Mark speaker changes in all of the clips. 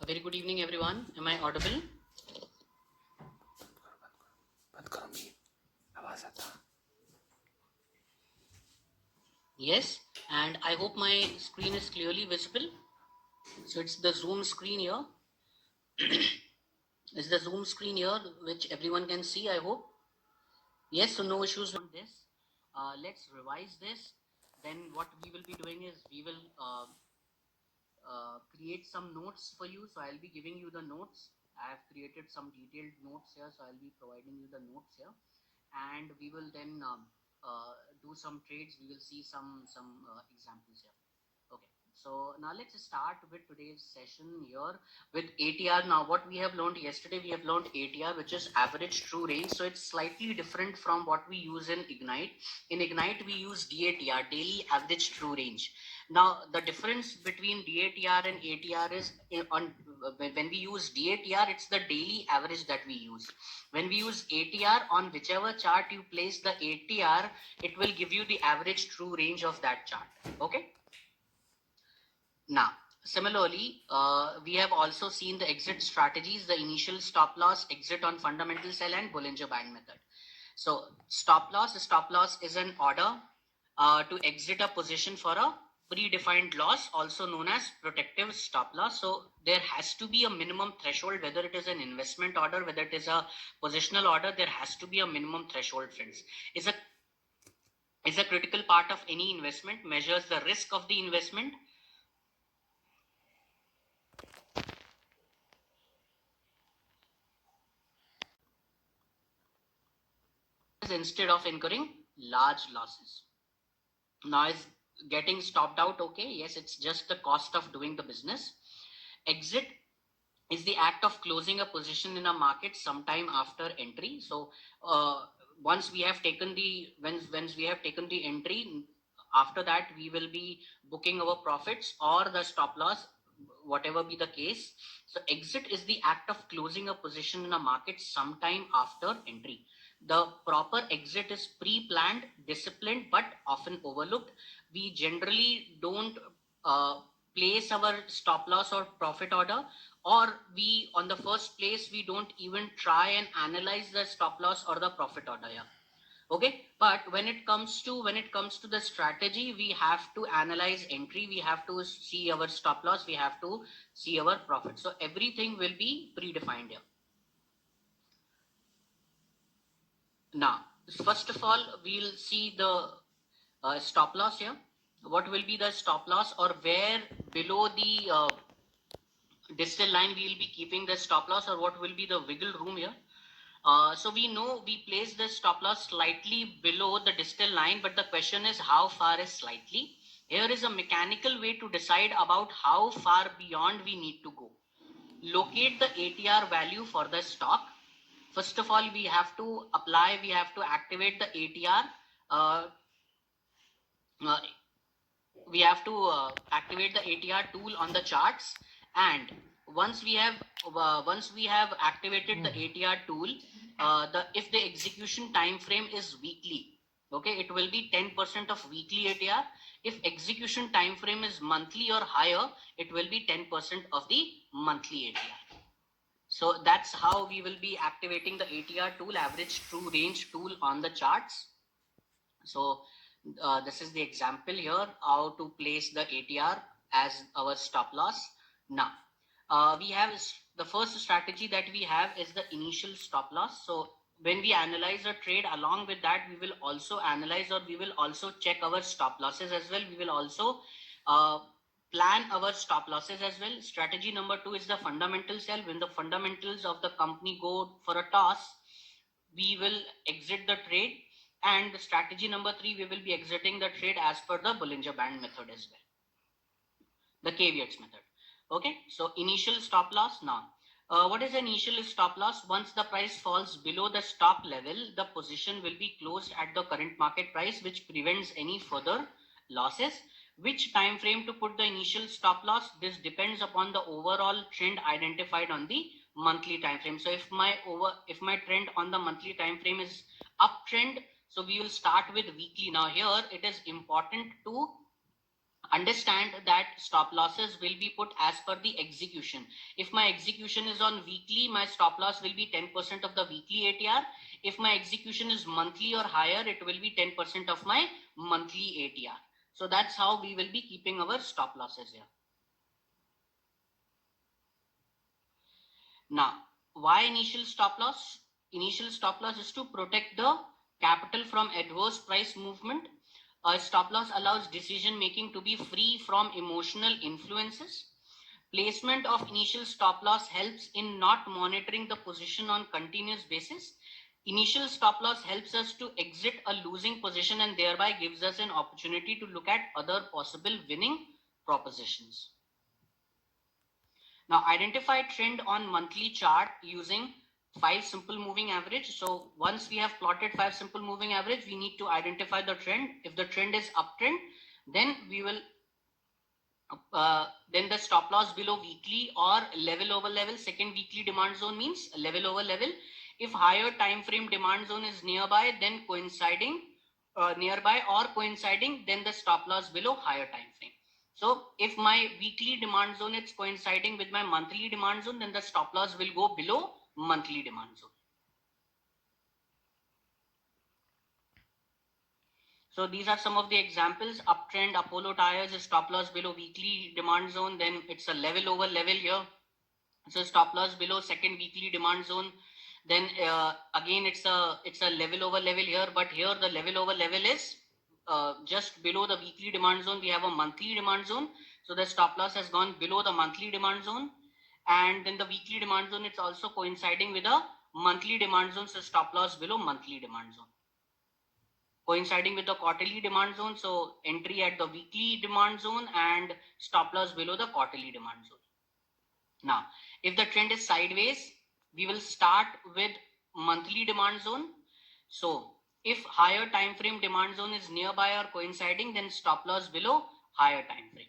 Speaker 1: Very good evening, everyone. Am I audible? Yes, and I hope my screen is clearly visible. So it's the Zoom screen here. It's the Zoom screen here, which everyone can see, I hope. Yes, so no issues on this. Let's revise this. Then what we will be doing is we will create some notes for you. So I'll be giving you the notes. I have created some detailed notes here, so I'll be providing you the notes here, and we will then do some trades. We will see some examples here. Okay, so now let's start with today's session here with ATR. Now, what we have learned yesterday, we have learned ATR, which is average true range. So it's slightly different from what we use in Ignite. In Ignite, we use DATR, daily average true range. Now, the difference between DATR and ATR is when we use DATR, it's the daily average that we use. When we use ATR, on whichever chart you place the ATR, it will give you the average true range of that chart. Okay. Now, similarly, we have also seen the exit strategies, the initial stop loss, exit on fundamental sell, and Bollinger Band method. So stop loss is an order to exit a position for a predefined loss, also known as protective stop loss. So there has to be a minimum threshold, whether it is an investment order, whether it is a positional order, there has to be a minimum threshold, friends. Is a critical part of any investment, measures the risk of the investment, instead of incurring large losses. Now, is getting stopped out okay? Yes, it's just the cost of doing the business. Exit is the act of closing a position in a market sometime after entry. So once we have taken the once we have taken the entry, after that we will be booking our profits or the stop loss, whatever be the case. So exit is the act of closing a position in a market sometime after entry. The proper exit is pre-planned, disciplined, but often overlooked. We generally don't place our stop loss or profit order, or we on the first place we don't even try and analyze the stop loss or the profit order. Yeah. Okay, but when it comes to the strategy, we have to analyze entry, we have to see our stop loss, we have to see our profit. So everything will be predefined here. Now, first of all, we'll see the stop loss here. What will be the stop loss, or where below the distal line we will be keeping the stop loss, or what will be the wiggle room here? So we know we place the stop loss slightly below the distal line, but the question is how far is slightly? Here is a mechanical way to decide about how far beyond we need to go. Locate the ATR value for the stock. First of all, we have to activate the ATR. We have to activate the ATR tool on the charts, and once we have activated the ATR tool, if the execution time frame is weekly, okay, it will be 10% of weekly ATR. If execution time frame is monthly or higher, it will be 10% of the monthly ATR. So that's how we will be activating the ATR tool, average true range tool, on the charts. So this is the example here, how to place the ATR as our stop loss. Now, we have the first strategy that we have is the initial stop loss. So when we analyze a trade, along with that, we will also analyze, or we will also check our stop losses as well. We will also plan our stop losses as well. Strategy number 2 is the fundamental sell. When the fundamentals of the company go for a toss, we will exit the trade. And strategy number 3, we will be exiting the trade as per the Bollinger Band method as well, the caveats method. Okay, so initial stop loss. Now, what is initial stop loss? Once the price falls below the stop level, the position will be closed at the current market price, which prevents any further losses. Which time frame to put the initial stop loss? This depends upon the overall trend identified on the monthly time frame. So if my trend on the monthly time frame is uptrend, so we will start with weekly. Now here it is important to Understand that stop losses will be put as per the execution. If my execution is on weekly, my stop loss will be 10% of the weekly ATR. If my execution is monthly or higher, it will be 10% of my monthly ATR. So that's how we will be keeping our stop losses here. Now, why initial stop loss? Initial stop loss is to protect the capital from adverse price movement. A stop loss allows decision making to be free from emotional influences. Placement of initial stop loss helps in not monitoring the position on continuous basis. Initial stop loss helps us to exit a losing position and thereby gives us an opportunity to look at other possible winning propositions. Now identify trend on monthly chart using 5 simple moving average. So once we have plotted 5 simple moving average, we need to identify the trend. If the trend is uptrend, then we will then the stop loss below weekly or level over level. Second weekly demand zone means level over level. If higher time frame demand zone is nearby, then coinciding nearby or coinciding, then the stop loss below higher time frame. So if my weekly demand zone is coinciding with my monthly demand zone, then the stop loss will go below monthly demand zone. So these are some of the examples. Uptrend, Apollo Tires is stop loss below weekly demand zone. Then it's a level over level here. So stop loss below second weekly demand zone. Then again it's a level over level here, but here the level over level is just below the weekly demand zone. We have a monthly demand zone, so the stop loss has gone below the monthly demand zone, and then the weekly demand zone, it's also coinciding with a monthly demand zone, so stop loss below monthly demand zone. Coinciding with the quarterly demand zone, so entry at the weekly demand zone and stop loss below the quarterly demand zone. Now, if the trend is sideways, we will start with monthly demand zone. So if higher time frame demand zone is nearby or coinciding, then stop loss below higher time frame.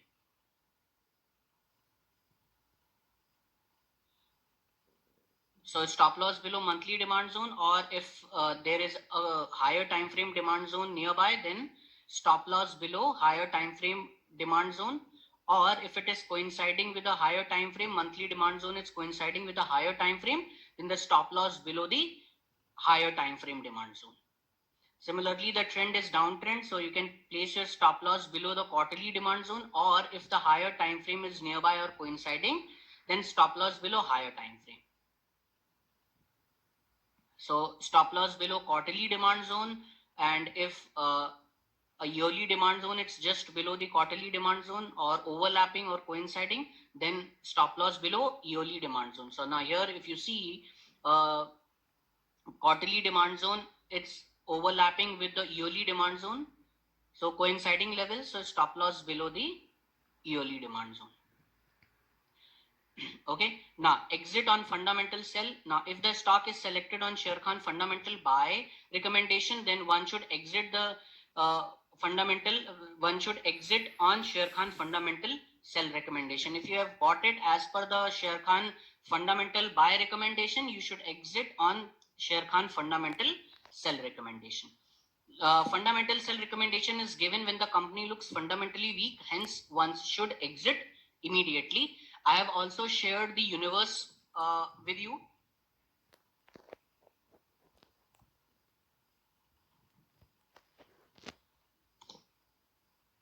Speaker 1: So stop loss below monthly demand zone, or if there is a higher time frame demand zone nearby, then stop loss below higher time frame demand zone. Or if it is coinciding with a higher time frame, monthly demand zone is coinciding with a higher time frame, then the stop loss below the higher time frame demand zone. Similarly, the trend is downtrend, so you can place your stop loss below the quarterly demand zone, or if the higher time frame is nearby or coinciding, then stop loss below higher time frame. So stop loss below quarterly demand zone, and if a yearly demand zone, it's just below the quarterly demand zone or overlapping or coinciding, then stop loss below yearly demand zone. So now here, if you see quarterly demand zone, it's overlapping with the yearly demand zone. So coinciding levels, so stop loss below the yearly demand zone. Okay, now exit on fundamental sell. Now if the stock is selected on Sharekhan fundamental buy recommendation, then one should exit the one should exit on Sharekhan fundamental sell recommendation. If you have bought it as per the Sharekhan fundamental buy recommendation, you should exit on Sharekhan fundamental sell recommendation. Fundamental sell recommendation is given when the company looks fundamentally weak, hence one should exit immediately. I have also shared the universe with you.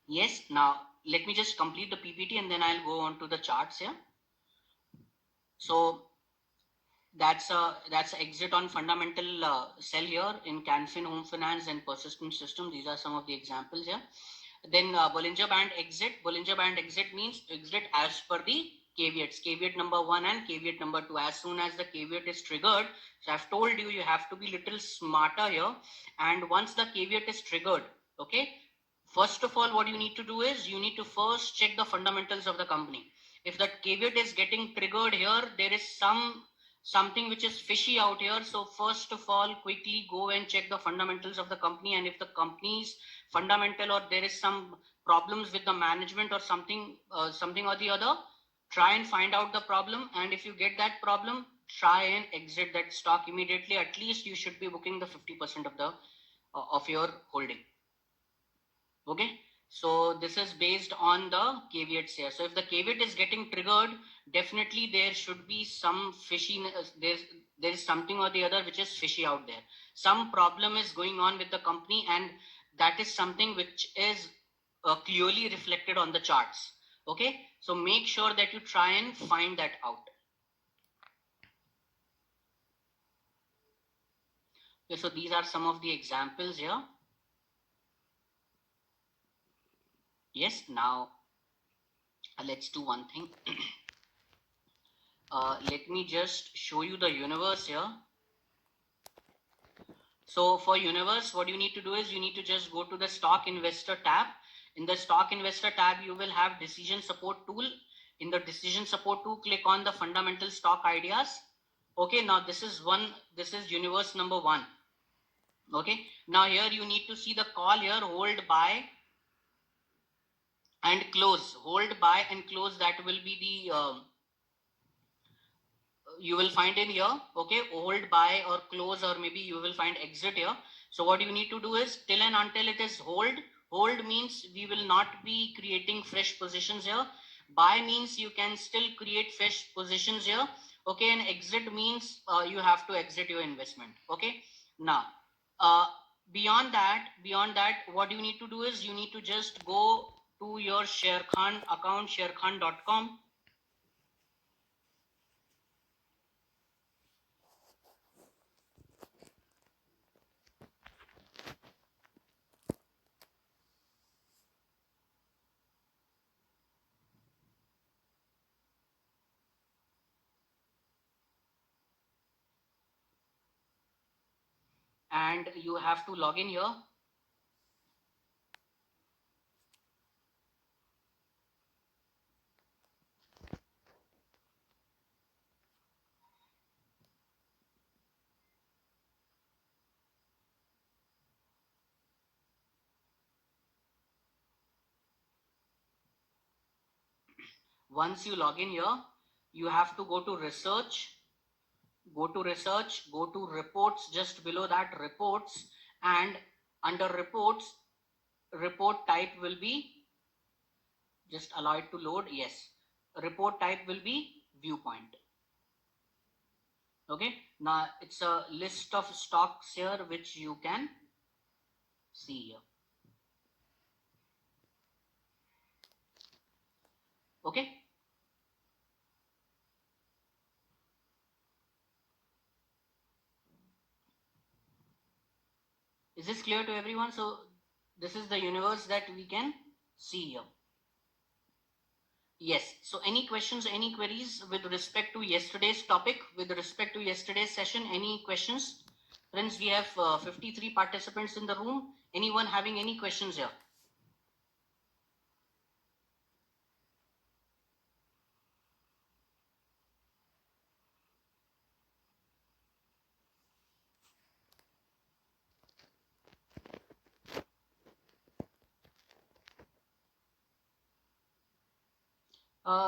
Speaker 1: Yes, now let me just complete the PPT and then I'll go on to the charts here. So that's exit on fundamental sell here in Canfin Home Finance and Persistent Systems. These are some of the examples here. Then Bollinger Band exit. Bollinger Band exit means exit as per the caveats. Caveat number 1 and caveat number 2. As soon as the caveat is triggered, so I've told you, you have to be little smarter here. And once the caveat is triggered, okay, first of all, what you need to do is you need to first check the fundamentals of the company. If the caveat is getting triggered here, there is something which is fishy out here. So first of all, quickly go and check the fundamentals of the company, and if the company's fundamental or there is some problems with the management or something or the other, try and find out the problem, and if you get that problem, try and exit that stock immediately. At least you should be booking the 50% of the of your holding. Okay, So this is based on the caveats here. So if the caveat is getting triggered, definitely there should be some fishiness. There is something or the other which is fishy out there. Some problem is going on with the company, and that is something which is clearly reflected on the charts. Okay, so make sure that you try and find that out. Okay, so these are some of the examples here. Yes, now let's do one thing. Let me just show you the universe here. So for universe, what you need to do is you need to just go to the stock investor tab. In the stock investor tab, you will have decision support tool. In the decision support tool, click on the fundamental stock ideas. Okay, now this is universe number 1. Okay, now here you need to see the call here, hold buy and close. Hold buy and close, that will be the you will find in here. Okay, hold buy or close, or maybe you will find exit here. So what you need to do is till and until it is hold means we will not be creating fresh positions here. Buy means you can still create fresh positions here. Okay, and exit means you have to exit your investment. Okay, now beyond that, what you need to do is you need to just go to your Sharekhan account, sharekhan.com. And you have to log in here. Once you log in here, you have to go to research, go to reports, just below that reports, and under reports, report type will be, just allow it to load. Yes, report type will be viewpoint. Okay, now it's a list of stocks here which you can see here. Okay, is this clear to everyone? So this is the universe that we can see here. Yes. So any questions, any queries with respect to yesterday's topic, with respect to yesterday's session? Any questions? Friends, we have 53 participants in the room. Anyone having any questions here?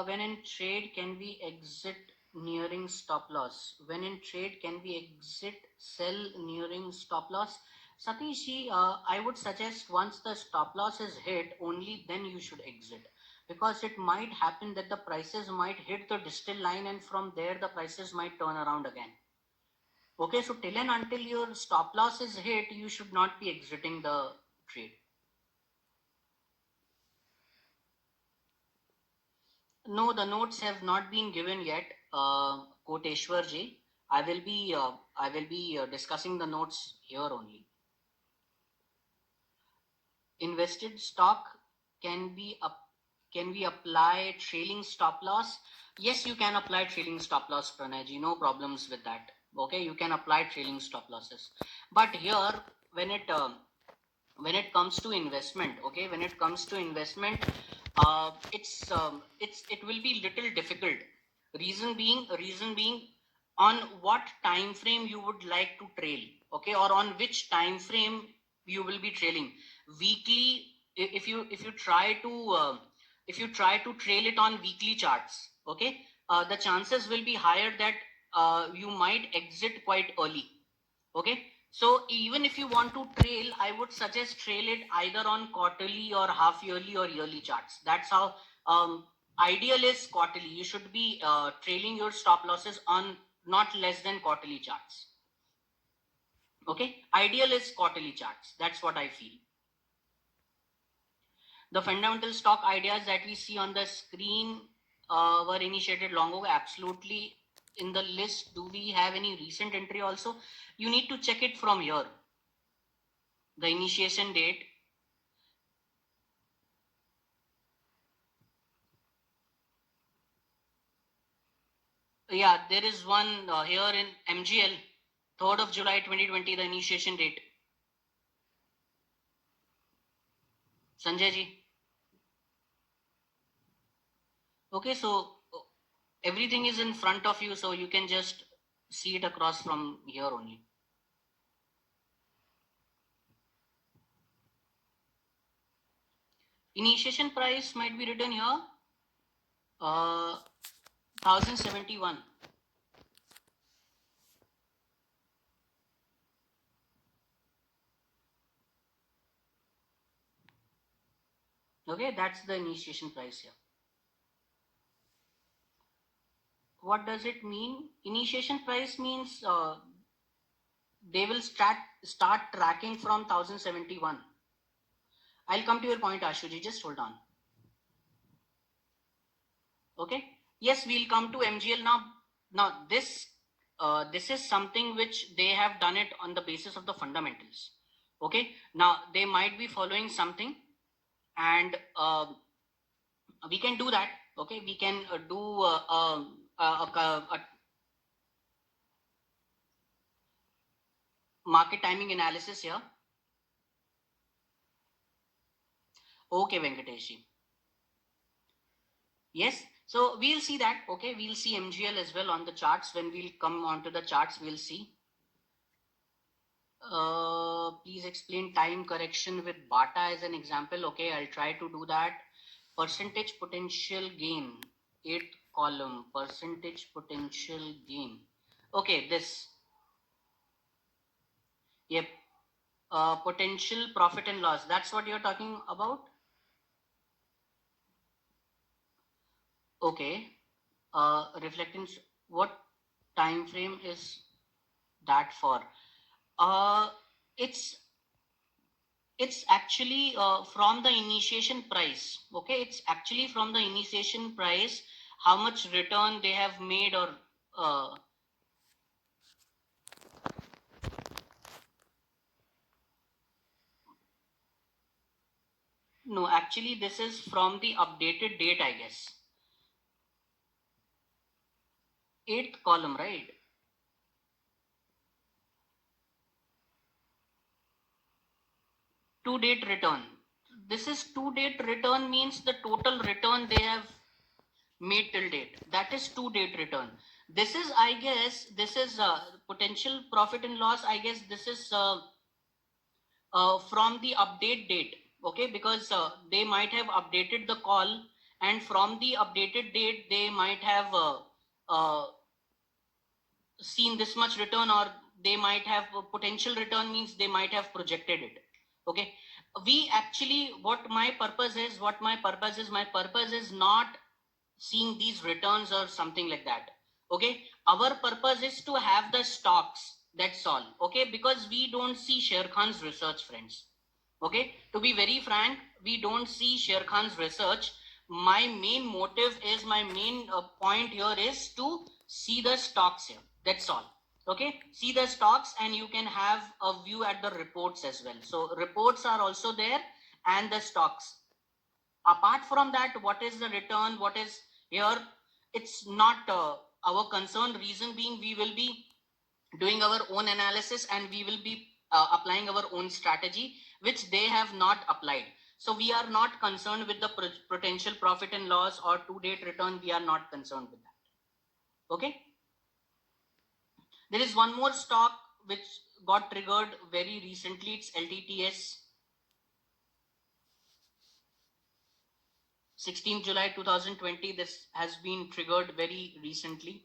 Speaker 1: When in trade, can we exit nearing stop loss? When in trade, can we exit sell nearing stop loss? Satish, I would suggest once the stop loss is hit, only then you should exit, because it might happen that the prices might hit the distal line, and from there the prices might turn around again. Okay, so till and until your stop loss is hit, you should not be exiting the trade. No, the notes have not been given yet, Koteshwar ji. I will be discussing the notes here only. Invested stock, can we apply trailing stop loss? Yes, you can apply trailing stop loss, Pranay ji. No problems with that. Okay, you can apply trailing stop losses. But here, when it comes to investment, okay, when it comes to investment, it will be little difficult. Reason being, on what time frame you would like to trail, okay, or on which time frame you will be trailing. Weekly, if you try to trail it on weekly charts, okay, the chances will be higher that you might exit quite early. Okay, So even if you want to trail, I would suggest trail it either on quarterly or half yearly or yearly charts. That's how ideal is quarterly. You should be trailing your stop losses on not less than quarterly charts. Okay, ideal is quarterly charts. That's what I feel. The fundamental stock ideas that we see on the screen were initiated long ago. Absolutely. In the list, do we have any recent entry also? You need to check it from here. The initiation date. Yeah, there is one here in MGL, 3rd of July 2020, the initiation date. Sanjay ji. Okay, so everything is in front of you, so you can just see it across from here only. Initiation price might be written here, 1071. Okay, that's the initiation price here. What does it mean? Initiation price means they will start tracking from 1071. I'll come to your point, Ashuji. Just hold on. Okay. Yes, we'll come to MGL now. Now this is something which they have done it on the basis of the fundamentals. Okay. Now they might be following something, and we can do that. Okay, we can do a market timing analysis here. Okay, Venkatesh. Yes, so we'll see that. Okay, we'll see MGL as well on the charts. When we'll come onto the charts, we'll see. Please explain time correction with Bata as an example. Okay, I'll try to do that. Percentage potential gain, 8th column, percentage potential gain. Okay, this. Yep. Potential profit and loss. That's what you're talking about? Okay. Reflecting, what time frame is that for? Uh, it's it's actually from the initiation price. Okay, it's actually from the initiation price, how much return they have made, or no, actually this is from the updated date, I guess. 8th column, right? To date return. This is to date return, means the total return they have made till date. That is to date return. This is, I guess, this is potential profit and loss. I guess this is from the update date. Okay, because they might have updated the call, and from the updated date they might have uh, seen this much return, or they might have potential return, means they might have projected it. Okay, we actually, my purpose is not seeing these returns or something like that. Okay, our purpose is to have the stocks. That's all. Okay, because we don't see Sher Khan's research, friends. Okay, to be very frank, we don't see Sher Khan's research. My main motive is, my main point here is to see the stocks here. That's all. Okay, see the stocks, and you can have a view at the reports as well. So reports are also there, and the stocks. Apart from that, what is the return, what is here, it's not our concern. Reason being, we will be doing our own analysis, and we will be applying our own strategy, which they have not applied. So we are not concerned with the potential profit and loss or to date return. We are not concerned with that. Okay, there is one more stock which got triggered very recently. It's LTTS, 16th July 2020. This has been triggered very recently.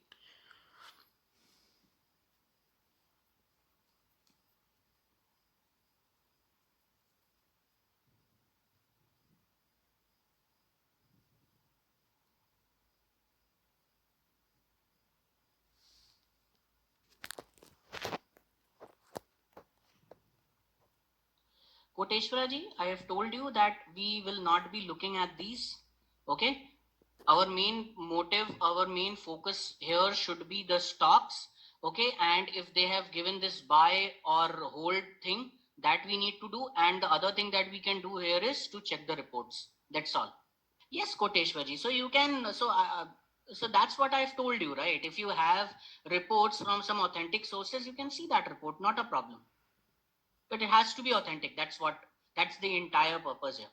Speaker 1: Koteshwara ji, I have told you that we will not be looking at these. Okay. Our main motive, our main focus here should be the stocks. Okay. And if they have given this buy or hold thing, that we need to do. And the other thing that we can do here is to check the reports. That's all. Yes, Koteshwar ji. So you can, so that's what I've told you, right? If you have reports from some authentic sources, you can see that report, not a problem. But it has to be authentic. That's the entire purpose here.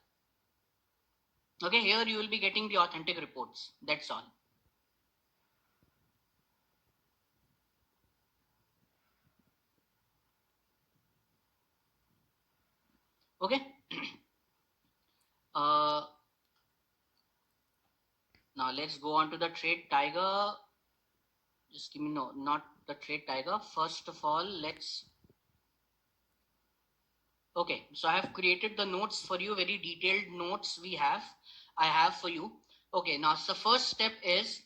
Speaker 1: Okay, here you will be getting the authentic reports. That's all. Okay. uh, Now let's go on to the trade tiger. Just give me, no, not the trade tiger. First of all, let's. Okay, so I have created the notes for you, very detailed notes I have for you. Okay, now so first step is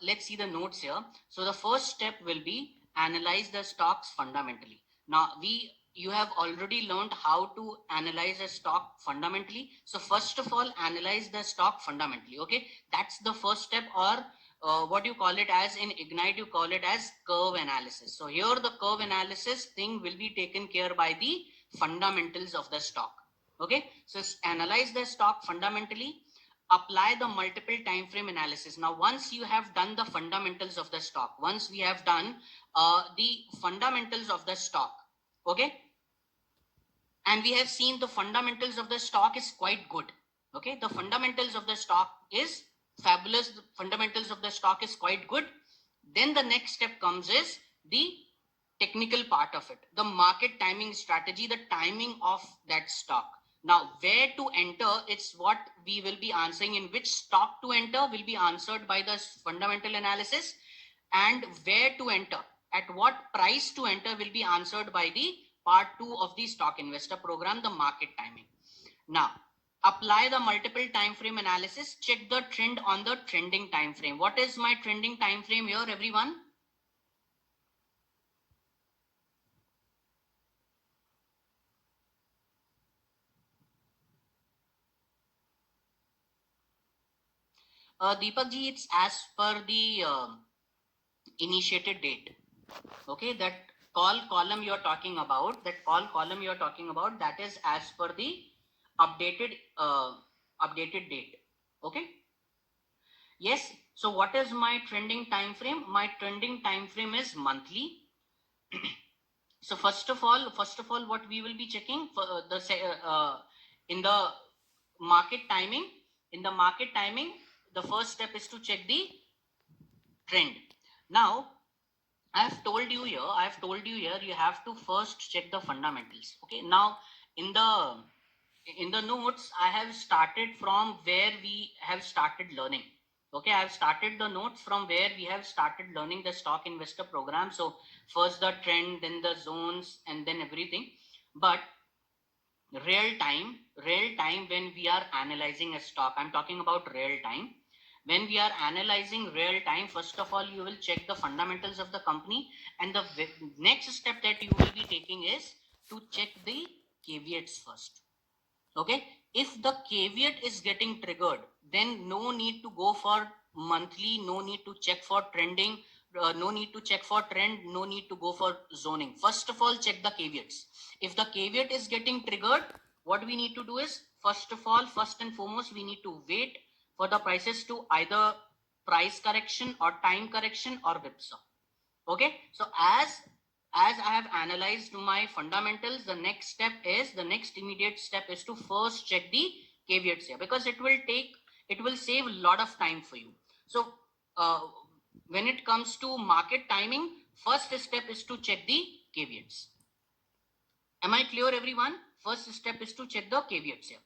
Speaker 1: let's see the notes here. So the first step will be analyze the stocks fundamentally. Now you have already learned how to analyze a stock fundamentally. So first of all, analyze the stock fundamentally. Okay, that's the first step, or what you call it as in Ignite, you call it as curve analysis. So here the curve analysis thing will be taken care by the fundamentals of the stock. Okay, so analyze the stock fundamentally, apply the multiple time frame analysis. Now once you have done the fundamentals of the stock, once we have done the fundamentals of the stock, okay, and we have seen the fundamentals of the stock is quite good, okay, the fundamentals of the stock is fabulous, the fundamentals of the stock is quite good, then the next step comes is the technical part of it, the market timing strategy, the timing of that stock. Now, where to enter, it's what we will be answering. In which stock to enter will be answered by the fundamental analysis, and where to enter, at what price to enter will be answered by the part 2 of the stock investor program, the market timing. Now, apply the multiple time frame analysis, check the trend on the trending time frame. What is my trending time frame here, everyone? Deepak ji, it's as per the initiated date. Okay, that call column you're talking about, that is as per the updated updated date. Okay. Yes. So what is my trending time frame? My trending time frame is monthly. So first of all, what we will be checking for in the market timing. In the market timing, the first step is to check the trend. Now, I've told you here, you have to first check the fundamentals. Okay. Now, in the notes, I have started from where we have started learning. Okay, I have started the notes from where we have started learning the stock investor program. So first the trend, then the zones, and then everything. But real time when we are analyzing a stock, I'm talking about real time. When we are analyzing real time, first of all, you will check the fundamentals of the company, and the next step that you will be taking is to check the caveats first. Okay, if the caveat is getting triggered, then no need to go for monthly, no need to check for trending, no need to check for trend, no need to go for zoning. First of all, check the caveats. If the caveat is getting triggered, what we need to do is, first of all, first and foremost, we need to wait for the prices to either price correction or time correction or whipsaw. Okay, so as I have analyzed my fundamentals, the next immediate step is to first check the caveats here, because it will save a lot of time for you. So uh, when it comes to market timing, first step is to check the caveats. Am I clear, everyone? First step is to check the caveats here.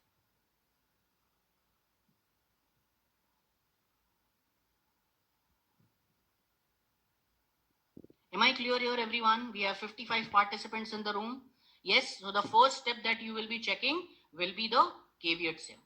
Speaker 1: Am I clear here, everyone? We have 55 participants in the room. Yes, so the first step that you will be checking will be the caveats here.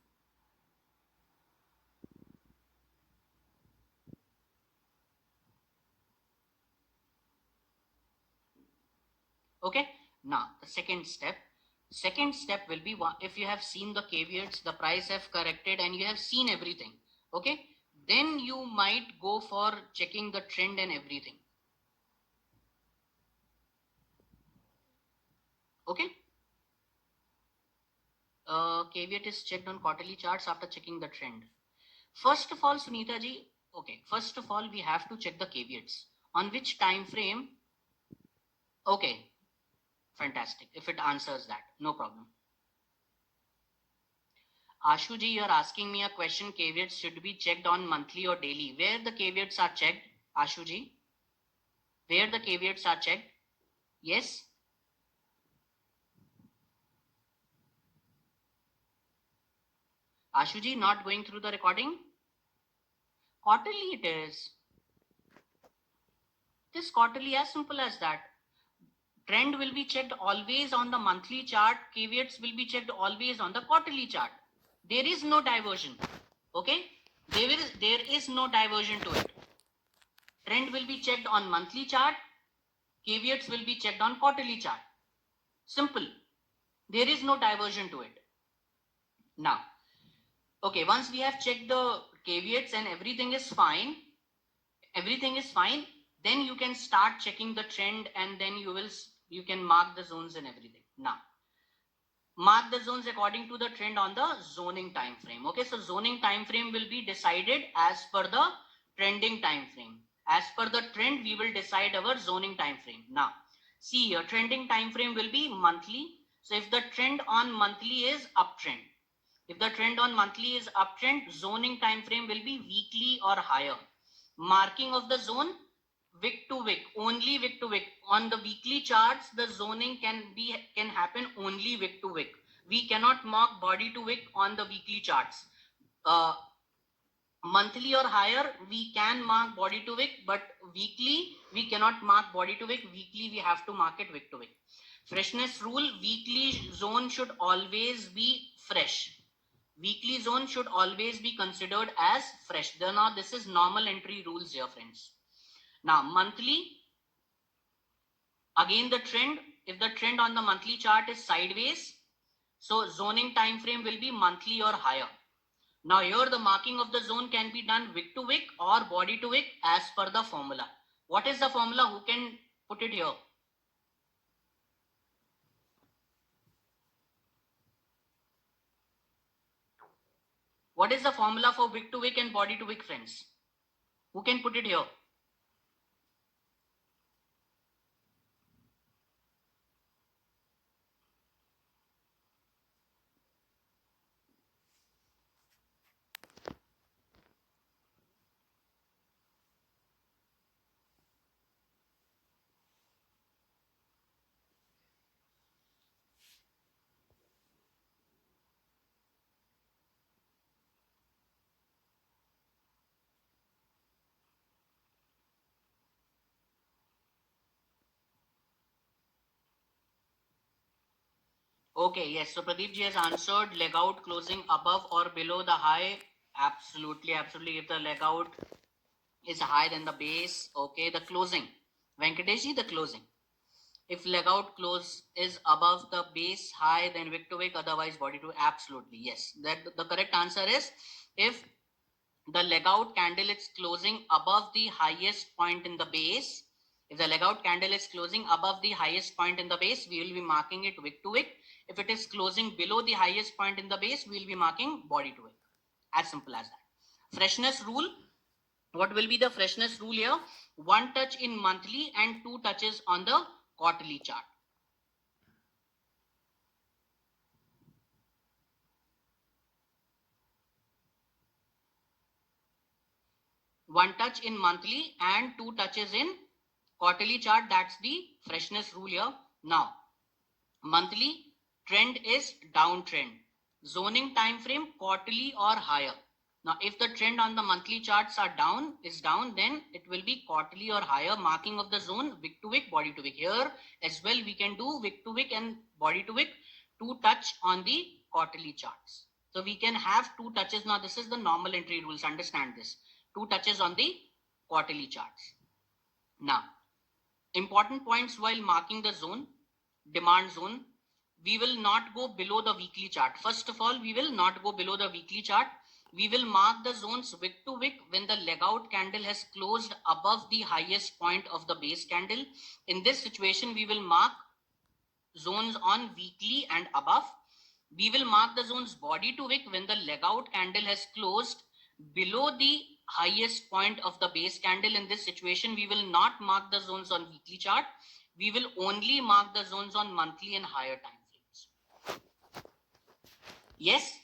Speaker 1: Okay, now the second step will be, if you have seen the caveats, the price have corrected and you have seen everything, okay, then you might go for checking the trend and everything. Okay, caveat is checked on quarterly charts after checking the trend. First of all, Sunita ji, okay, first of all we have to check the caveats on which time frame. Okay, fantastic. If it answers that, no problem. Ashu ji, you are asking me a question. Caveats should be checked on monthly or daily. Where the caveats are checked, Ashu ji? Where the caveats are checked? Yes. Ashu ji, not going through the recording? Quarterly it is. It is quarterly, as simple as that. Trend will be checked always on the monthly chart. Caveats will be checked always on the quarterly chart. There is no diversion. Okay? There is no diversion to it. Trend will be checked on monthly chart. Caveats will be checked on quarterly chart. Simple. There is no diversion to it. Now, okay, once we have checked the caveats and everything is fine, then you can start checking the trend and then you can mark the zones and everything. Now, mark the zones according to the trend on the zoning time frame. Okay, so zoning time frame will be decided as per the trending time frame. As per the trend, we will decide our zoning time frame. Now, see here, trending time frame will be monthly. So if the trend on monthly is uptrend, if the trend on monthly is uptrend, zoning time frame will be weekly or higher. Marking of the zone, wick to wick, only wick to wick. On the weekly charts, the zoning can happen only wick to wick. We cannot mark body to wick on the weekly charts. Monthly or higher, we can mark body to wick, but weekly we cannot mark body to wick. Weekly we have to mark it wick to wick. Freshness rule: weekly zone should always be fresh. Weekly zone should always be considered as fresh. Now this is normal entry rules here, friends. Now monthly, again the trend, if the trend on the monthly chart is sideways, so zoning time frame will be monthly or higher. Now here the marking of the zone can be done wick to wick or body to wick as per the formula. What is the formula? Who can put it here? What is the formula for wick to wick and body to wick, friends? Who can put it here? Okay, yes. So Pradeep ji has answered leg out closing above or below the high. Absolutely, absolutely. If the leg out is higher than the base, okay, the closing. Venkatesh ji, the closing. If leg out close is above the base high, then wick to wick, otherwise body to, absolutely. Yes. That the correct answer is if the leg out candle is closing above the highest point in the base. If the leg out candle is closing above the highest point in the base, we will be marking it wick to wick. If it is closing below the highest point in the base, we will be marking body to wick. As simple as that. Freshness rule. What will be the freshness rule here? One touch in monthly and two touches on the quarterly chart. One touch in monthly and two touches in quarterly chart. That's the freshness rule here. Now, monthly trend is downtrend. Zoning time frame quarterly or higher. Now, if the trend on the monthly charts is down, then it will be quarterly or higher marking of the zone, wick to wick, body to wick. Here as well, we can do wick to wick and body to wick to touch on the quarterly charts. So we can have 2 touches. Now, this is the normal entry rules. Understand this. 2 touches on the quarterly charts. Now, important points while marking the zone, demand zone. We will not go below the weekly chart. First of all, we will not go below the weekly chart. We will mark the zones wick to wick when the leg out candle has closed above the highest point of the base candle. In this situation, we will mark zones on weekly and above. We will mark the zones body to wick when the leg out candle has closed below the highest point of the base candle. In this situation, we will not mark the zones on weekly chart. We will only mark the zones on monthly and higher time frames. Yes,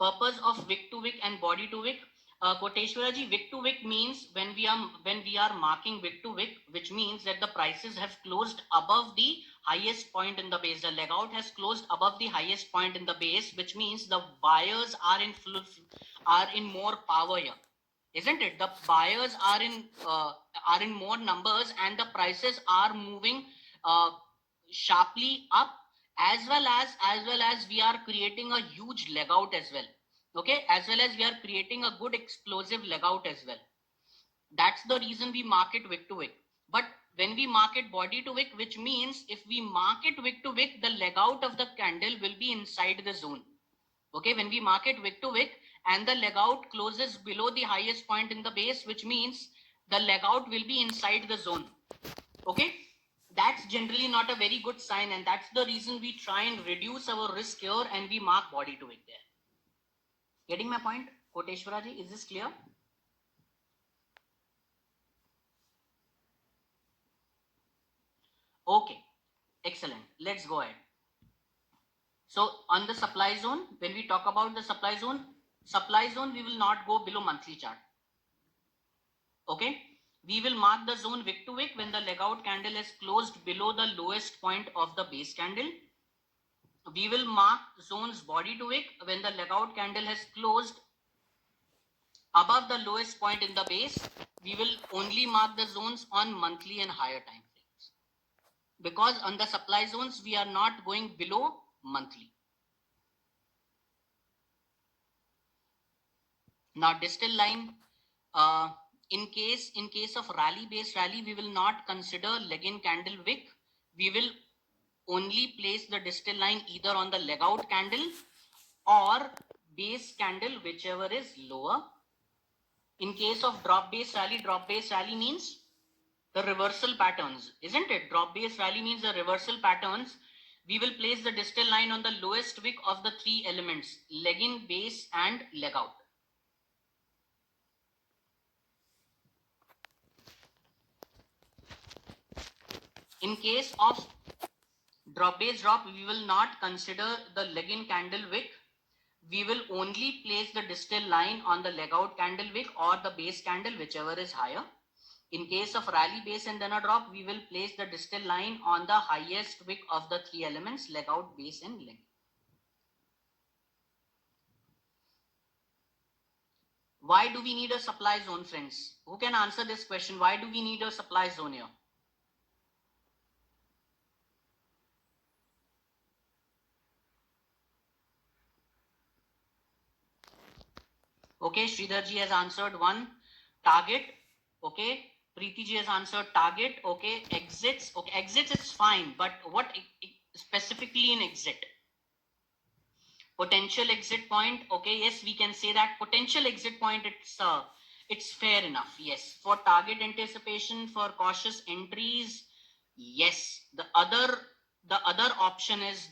Speaker 1: purpose of wick to wick and body to wick. Koteshwara ji, wick to wick means when we are marking wick to wick, which means that the prices have closed above the highest point in the base. The leg out has closed above the highest point in the base, which means the buyers are in more power here, isn't it? The buyers are in more numbers, and the prices are moving sharply up, as well as we are creating a huge leg out as well. Okay, as well as we are creating a good explosive leg out as well. That's the reason we mark it wick to wick. But when we mark it body to wick, which means if we mark it wick to wick, the leg out of the candle will be inside the zone. Okay, when we mark it wick to wick and the leg out closes below the highest point in the base, which means the leg out will be inside the zone. Okay, that's generally not a very good sign, and that's the reason we try and reduce our risk here and we mark body to wick there. Getting my point, Koteshwara ji? Is this clear? Okay, excellent. Let's go ahead. So on the supply zone, when we talk about the supply zone, we will not go below monthly chart. Okay, we will mark the zone wick to wick when the leg out candle is closed below the lowest point of the base candle. We will mark zones body to wick when the leg out candle has closed above the lowest point in the base. We will only mark the zones on monthly and higher time frames, because on the supply zones we are not going below monthly. Now distal line, in case of rally based rally, we will not consider leg in candle wick. We will only place the distal line either on the leg out candle or base candle, whichever is lower. In case of drop based rally means the reversal patterns, isn't it? Drop based rally means the reversal patterns. We will place the distal line on the lowest wick of the 3 elements, leg in, base and leg out. In case of drop based drop, we will not consider the leg in candle wick. We will only place the distal line on the leg out candle wick or the base candle, whichever is higher. In case of rally base and then a drop, we will place the distal line on the highest wick of the 3 elements, leg out, base and leg. Why do we need a supply zone, friends? Who can answer this question? Why do we need a supply zone here? Okay, Sridhar ji has answered 1. Target. Okay, Preeti ji has answered target. Okay, exits. Okay, exits is fine, but what specifically in exit? Potential exit point. Okay, yes, we can say that potential exit point, it's fair enough. Yes, for target anticipation, for cautious entries, yes. The other option is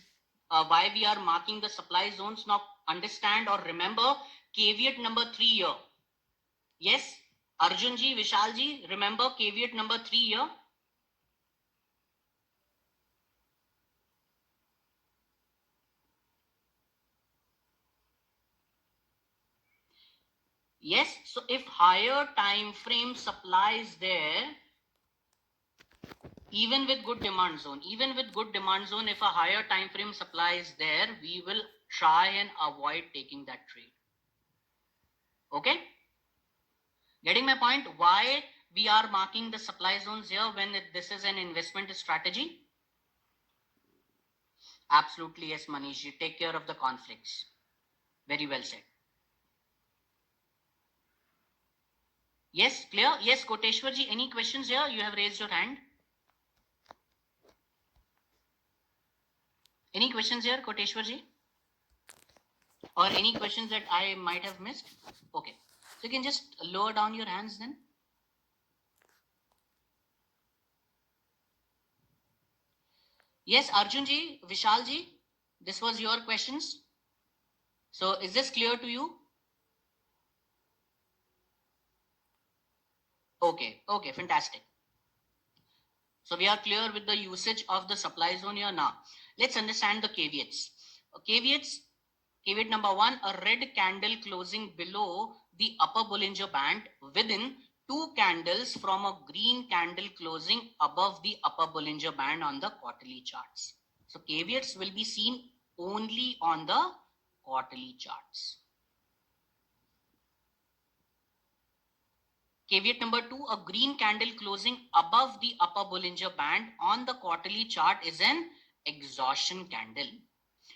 Speaker 1: why we are marking the supply zones. Now understand or remember caveat number 3 here. Yes, Arjun ji, Vishal ji, remember caveat number 3 here. Yes, so if higher time frame supply is there, even with good demand zone, if a higher time frame supply is there, we will try and avoid taking that trade. Okay, getting my point? Why we are marking the supply zones here when this is an investment strategy? Absolutely yes, Manish. You take care of the conflicts. Very well said. Yes, clear? Yes, Koteshwarji, any questions here? You have raised your hand. Any questions here, Koteshwarji? Or any questions that I might have missed? Okay. So you can just lower down your hands then. Yes, Arjunji, Vishalji, this was your questions. So is this clear to you? Okay, okay, fantastic. So we are clear with the usage of the supply zone here now. Let's understand the caveats. Caveats, caveat number one, a red candle closing below the upper Bollinger Band within two candles from a green candle closing above the upper Bollinger Band on the quarterly charts. So caveats will be seen only on the quarterly charts. Caveat number two, a green candle closing above the upper Bollinger Band on the quarterly chart is an exhaustion candle.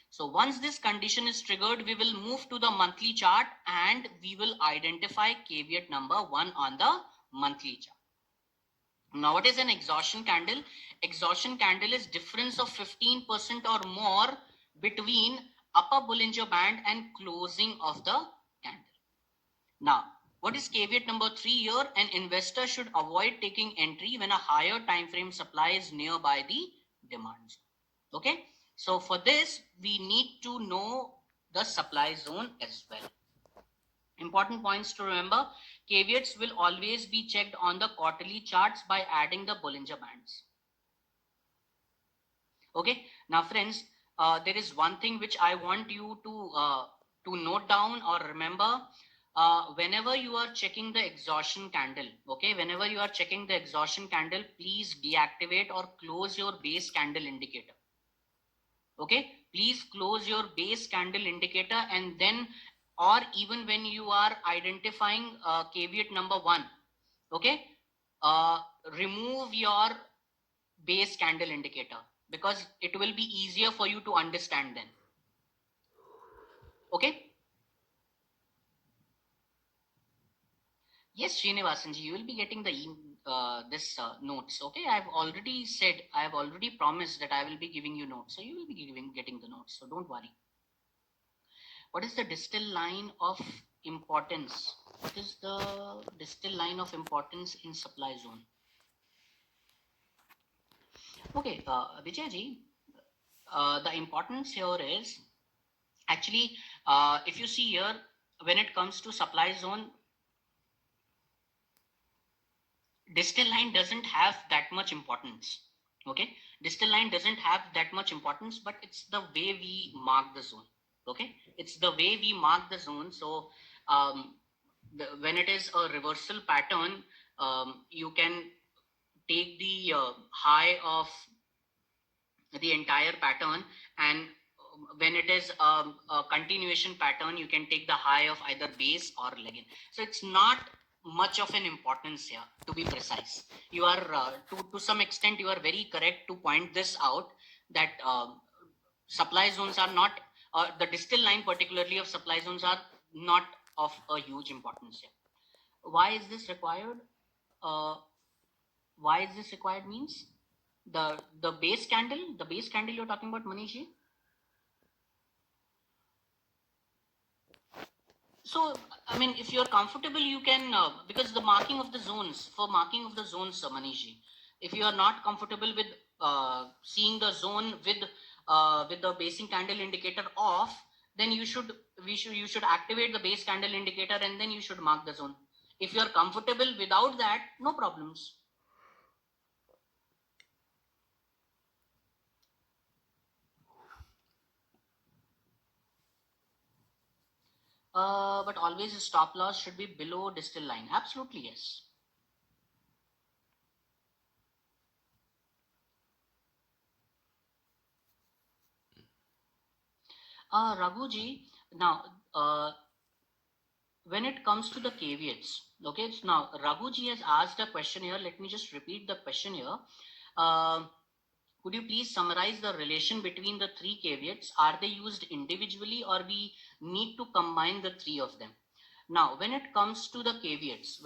Speaker 1: So once this condition is triggered, we will move to the monthly chart and we will identify caveat number one on the monthly chart. Now, what is an exhaustion candle? Exhaustion candle is difference of 15% or more between upper Bollinger Band and closing of the candle. Now, what is caveat number three here? An investor should avoid taking entry when a higher time frame supply is nearby the demand zone. Okay, so for this we need to know the supply zone as well. Important points to remember: caveats will always be checked on the quarterly charts by adding the Bollinger Bands. Okay, now friends, there is one thing which I want you to note down or remember. Whenever you are checking the exhaustion candle, okay, whenever you are checking the exhaustion candle, please deactivate or close your base candle indicator. Okay, please close your base candle indicator, and then, or even when you are identifying caveat number one, okay, remove your base candle indicator, because it will be easier for you to understand then. Okay. Yes, Srinivasanji, you will be getting the this notes. Okay, I have already said, I have already promised that I will be giving you notes, so you will be getting the notes. So don't worry. What is the distal line of importance? What is the distal line of importance in supply zone? Okay, Vijayji, the importance here is actually, if you see here, when it comes to supply zone, distal line doesn't have that much importance. Okay, distal line doesn't have that much importance, but it's the way we mark the zone. Okay, it's the way we mark the zone. So when it is a reversal pattern, you can take the high of the entire pattern, and when it is a continuation pattern, you can take the high of either base or legging. So it's not much of an importance here, to be precise. You are to some extent you are very correct to point this out, that supply zones are not, the distal line particularly of supply zones are not of a huge importance here. Why is this required? uh, why is this required means, the base candle you're talking about, Manishi? So I mean, if you're comfortable, you can because the marking of the zones, for marking of the zones, Manishi, if you are not comfortable with seeing the zone with the basing candle indicator off, then you should activate the base candle indicator and then you should mark the zone. If you are comfortable without that, no problems. But always stop loss should be below distal line. Absolutely yes. Raghuji, now when it comes to the caveats, okay, so now Raghuji has asked a question here. Let me just repeat the question here. Uh, could you please summarize the relation between the three caveats? Are they used individually or we need to combine the three of them? Now, when it comes to the caveats,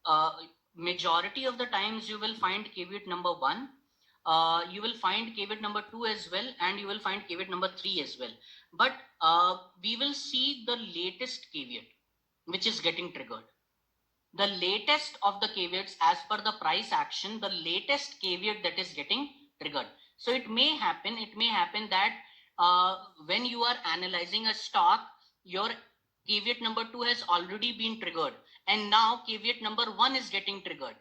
Speaker 1: uh, majority of the times you will find caveat number one, you will find caveat number two as well, and you will find caveat number three as well. But we will see the latest caveat which is getting triggered. The latest of the caveats as per the price action, the latest caveat that is getting triggered. So it may happen that when you are analyzing a stock, your caveat number two has already been triggered, and now caveat number one is getting triggered.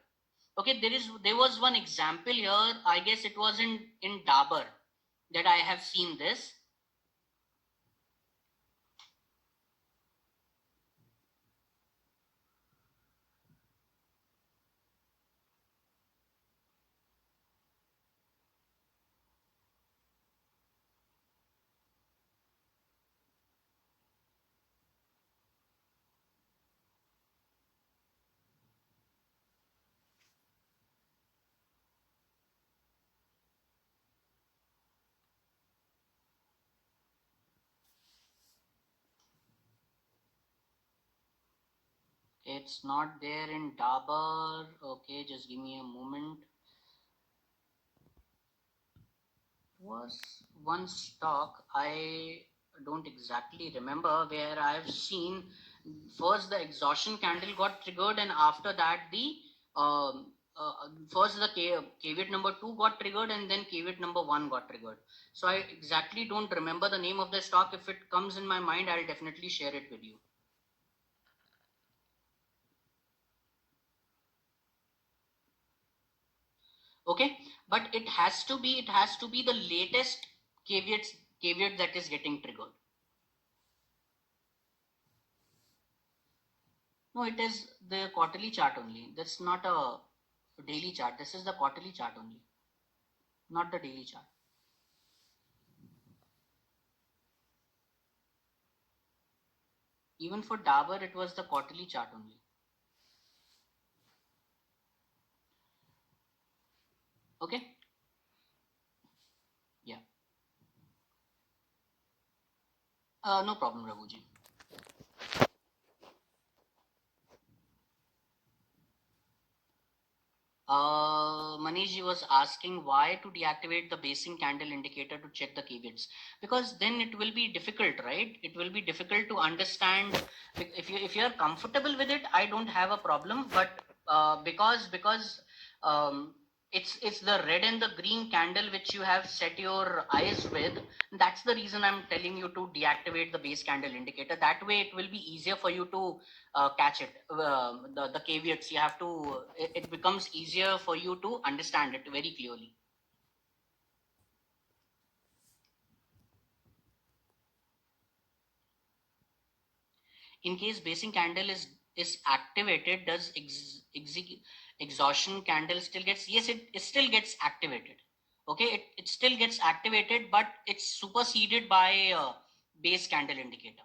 Speaker 1: Okay, there was one example here. I guess it was in Dabur that I have seen this. It's not there in Dabur. Okay, just give me a moment. Was one stock, I don't exactly remember, where I've seen first the exhaustion candle got triggered, and after that the first the caveat number two got triggered, and then caveat number one got triggered. So I exactly don't remember the name of the stock. If it comes in my mind, I'll definitely share it with you. Okay, but it has to be the latest caveat that is getting triggered. No, it is the quarterly chart only. That's not a daily chart. This is the quarterly chart only, not the daily chart. Even for Dabur, it was the quarterly chart only. Okay? Yeah. No problem, Raghuji. Manish was asking why to deactivate the basing candle indicator to check the caveats, because then it will be difficult, right? It will be difficult to understand. If you are comfortable with it, I don't have a problem. But because um, it's the red and the green candle which you have set your eyes with. That's the reason I'm telling you to deactivate the base candle indicator. That way, it will be easier for you to catch it. The caveats you have to. It becomes easier for you to understand it very clearly. In case basing candle is activated, does exhaustion candle still gets? Yes, it still gets activated. Okay, it still gets activated, but it's superseded by base candle indicator.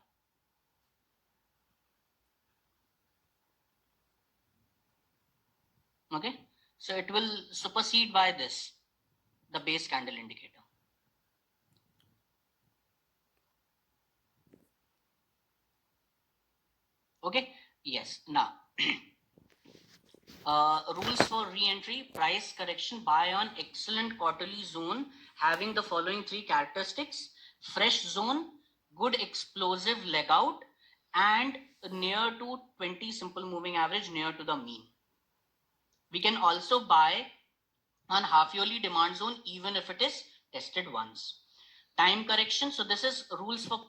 Speaker 1: Okay, so it will supersede by this, the base candle indicator. Okay, yes. Now rules for re-entry: price correction, buy on excellent quarterly zone having the following three characteristics: fresh zone, good explosive leg out, and near to 20 simple moving average, near to the mean. We can also buy on half yearly demand zone even if it is tested once. Time correction, so this is rules for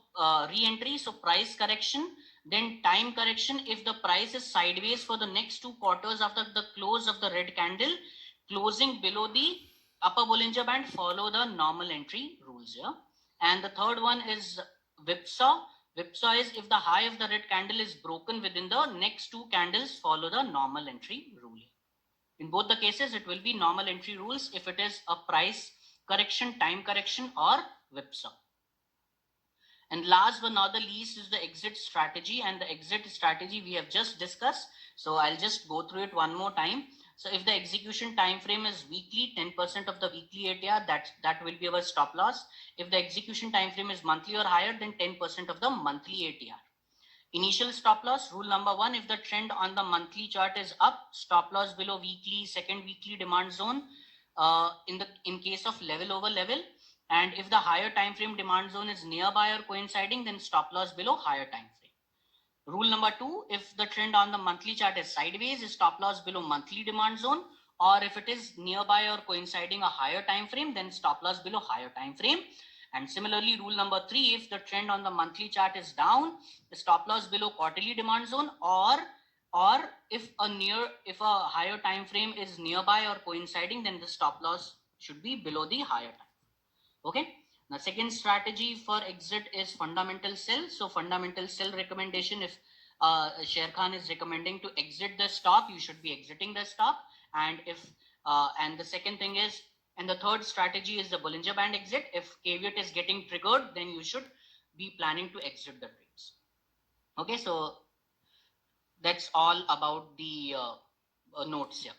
Speaker 1: re-entry. So price correction, then time correction. If the price is sideways for the next 2 quarters after the close of the red candle, closing below the upper Bollinger Band, follow the normal entry rules here. And the third one is whipsaw. Whipsaw is if the high of the red candle is broken within the next 2 candles, follow the normal entry rule. In both the cases, it will be normal entry rules if it is a price correction, time correction, or whipsaw. And last but not the least is the exit strategy, and the exit strategy we have just discussed. So I'll just go through it one more time. So if the execution time frame is weekly, 10% of the weekly ATR, that will be our stop loss. If the execution time frame is monthly or higher, then 10% of the monthly ATR. Initial stop loss, rule number one, if the trend on the monthly chart is up, stop loss below weekly, second weekly demand zone, in case of level over level. And if the higher time frame demand zone is nearby or coinciding, then stop loss below higher time frame. Rule number two, if the trend on the monthly chart is sideways, is stop loss below monthly demand zone, or if it is nearby or coinciding a higher time frame, then stop loss below higher time frame. And similarly, rule number three, if the trend on the monthly chart is down, the stop loss below quarterly demand zone, or if a higher time frame is nearby or coinciding, then the stop loss should be below the higher time. Okay. Now, second strategy for exit is fundamental sell. So fundamental sell recommendation, if Sher Khan is recommending to exit the stock, you should be exiting the stock. And if and the second thing is, and the third strategy is the Bollinger Band exit. If caveat is getting triggered, then you should be planning to exit the trades. Okay, so that's all about the notes here.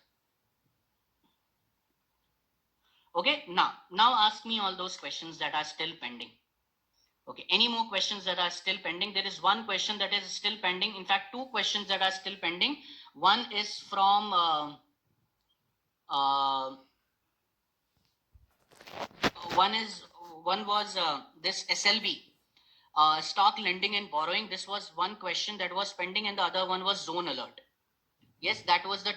Speaker 1: Okay, now ask me all those questions that are still pending. Okay, any more questions that are still pending? There is one question that is still pending. In fact, two questions that are still pending. One is from one was this SLB, stock lending and borrowing. This was one question that was pending, and the other one was zone alert. Yes, that was the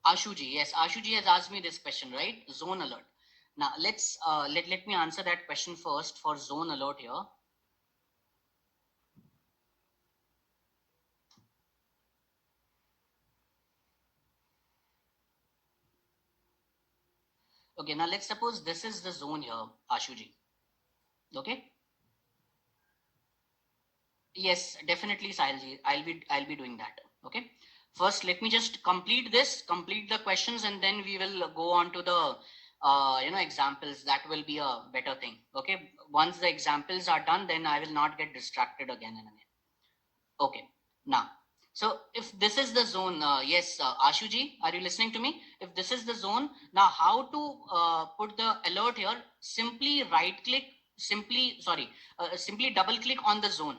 Speaker 1: Ashuji. Yes, Ashuji has asked me this question, right? Zone alert. Now let's let me answer that question first for zone alert here. Okay, now let's suppose this is the zone here, Ashuji. Okay. Yes, definitely, Sahilji. I'll be doing that. Okay. First, let me just complete the questions, and then we will go on to the examples. That will be a better thing. Okay. Once the examples are done, then I will not get distracted again and again. Okay. Now, so if this is the zone, yes, Ashuji, are you listening to me? If this is the zone, now how to put the alert here? Simply right click, simply double click on the zone.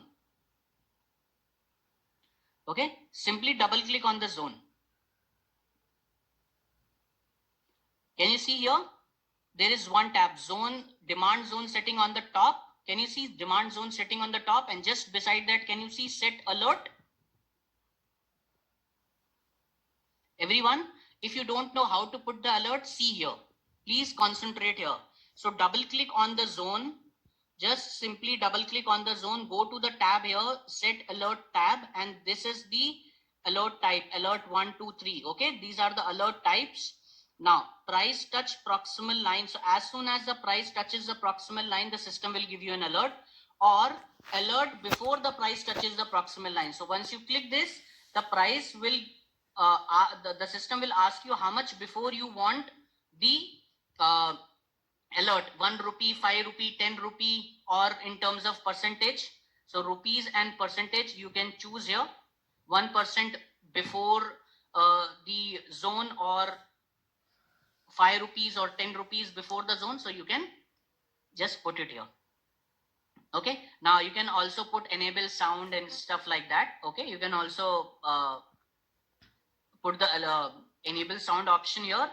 Speaker 1: Okay, simply double click on the zone. Can you see here? There is one tab, zone, demand zone setting on the top. Can you see demand zone setting on the top? And just beside that, can you see set alert? Everyone, if you don't know how to put the alert, see here. Please concentrate here. So double click on the zone. Just simply double click on the zone. Go to the tab here, set alert tab. And this is the alert type, alert 1, 2, 3. Okay, these are the alert types. Now, price touch proximal line. So as soon as the price touches the proximal line, the system will give you an alert, or alert before the price touches the proximal line. So once you click this, the price will the system will ask you how much before you want the alert, 1 rupee, 5 rupee, 10 rupee, or in terms of percentage. So rupees and percentage you can choose here. 1% before the zone, or 5 rupees or 10 rupees before the zone. So you can just put it here. Okay, now you can also put enable sound and stuff like that. Okay, you can also put the enable sound option here,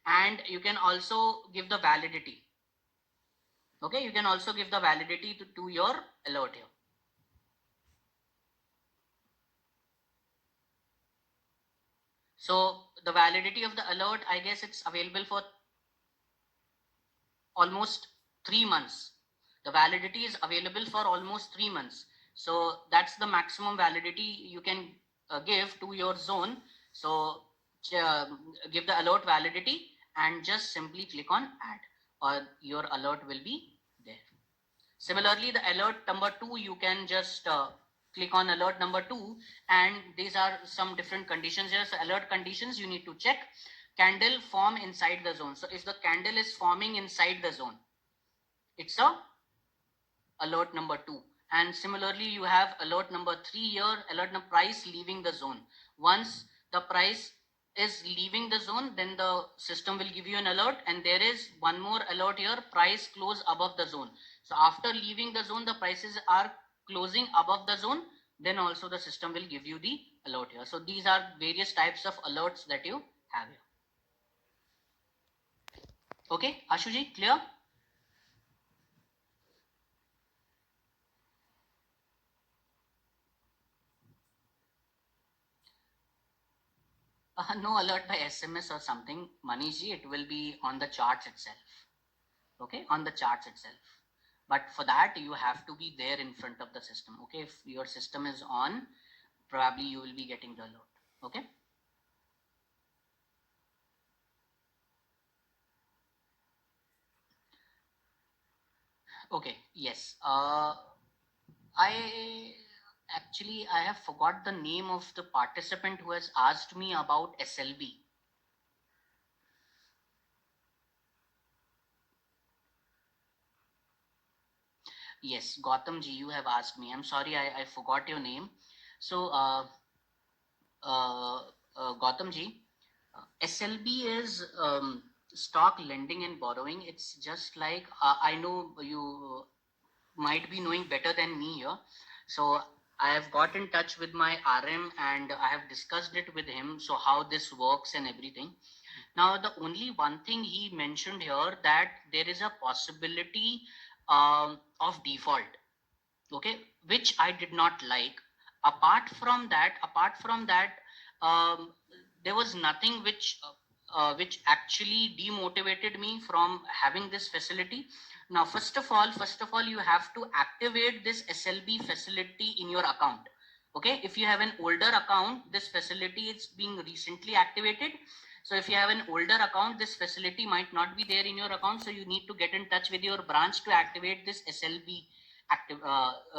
Speaker 1: and you can also give the validity. Okay, you can also give the validity to your alert here. So the validity of the alert, I guess it's available for almost 3 months. The validity is available for almost 3 months. So that's the maximum validity you can give to your zone. So give the alert validity and just simply click on add, or your alert will be there. Similarly, the alert number 2, you can just click on alert number 2, and these are some different conditions here. So alert conditions, you need to check candle form inside the zone. So if the candle is forming inside the zone, it's a alert number 2. And similarly, you have alert number 3 here, alert number price leaving the zone. Once the price is leaving the zone, then the system will give you an alert, and there is one more alert here, price close above the zone. So after leaving the zone, the prices are closing above the zone, then also the system will give you the alert here. So these are various types of alerts that you have here. Okay, Ashuji, clear? No alert by SMS or something, Manishji, it will be on the charts itself. Okay, on the charts itself. But for that, you have to be there in front of the system. Okay, if your system is on, probably you will be getting the alert. Okay. Okay, yes. I have forgot the name of the participant who has asked me about SLB. Yes, Gautam ji, you have asked me. I'm sorry, I forgot your name. So, uh, Gautam ji, SLB is stock lending and borrowing. It's just like I know you might be knowing better than me here. So I have got in touch with my RM and I have discussed it with him. So how this works and everything. Now, the only one thing he mentioned here that there is a possibility of default, okay, which I did not like. Apart from that, there was nothing which actually demotivated me from having this facility. Now, first of all, you have to activate this SLB facility in your account. Okay, if you have an older account, this facility is being recently activated. So if you have an older account, this facility might not be there in your account. So you need to get in touch with your branch to activate this SLB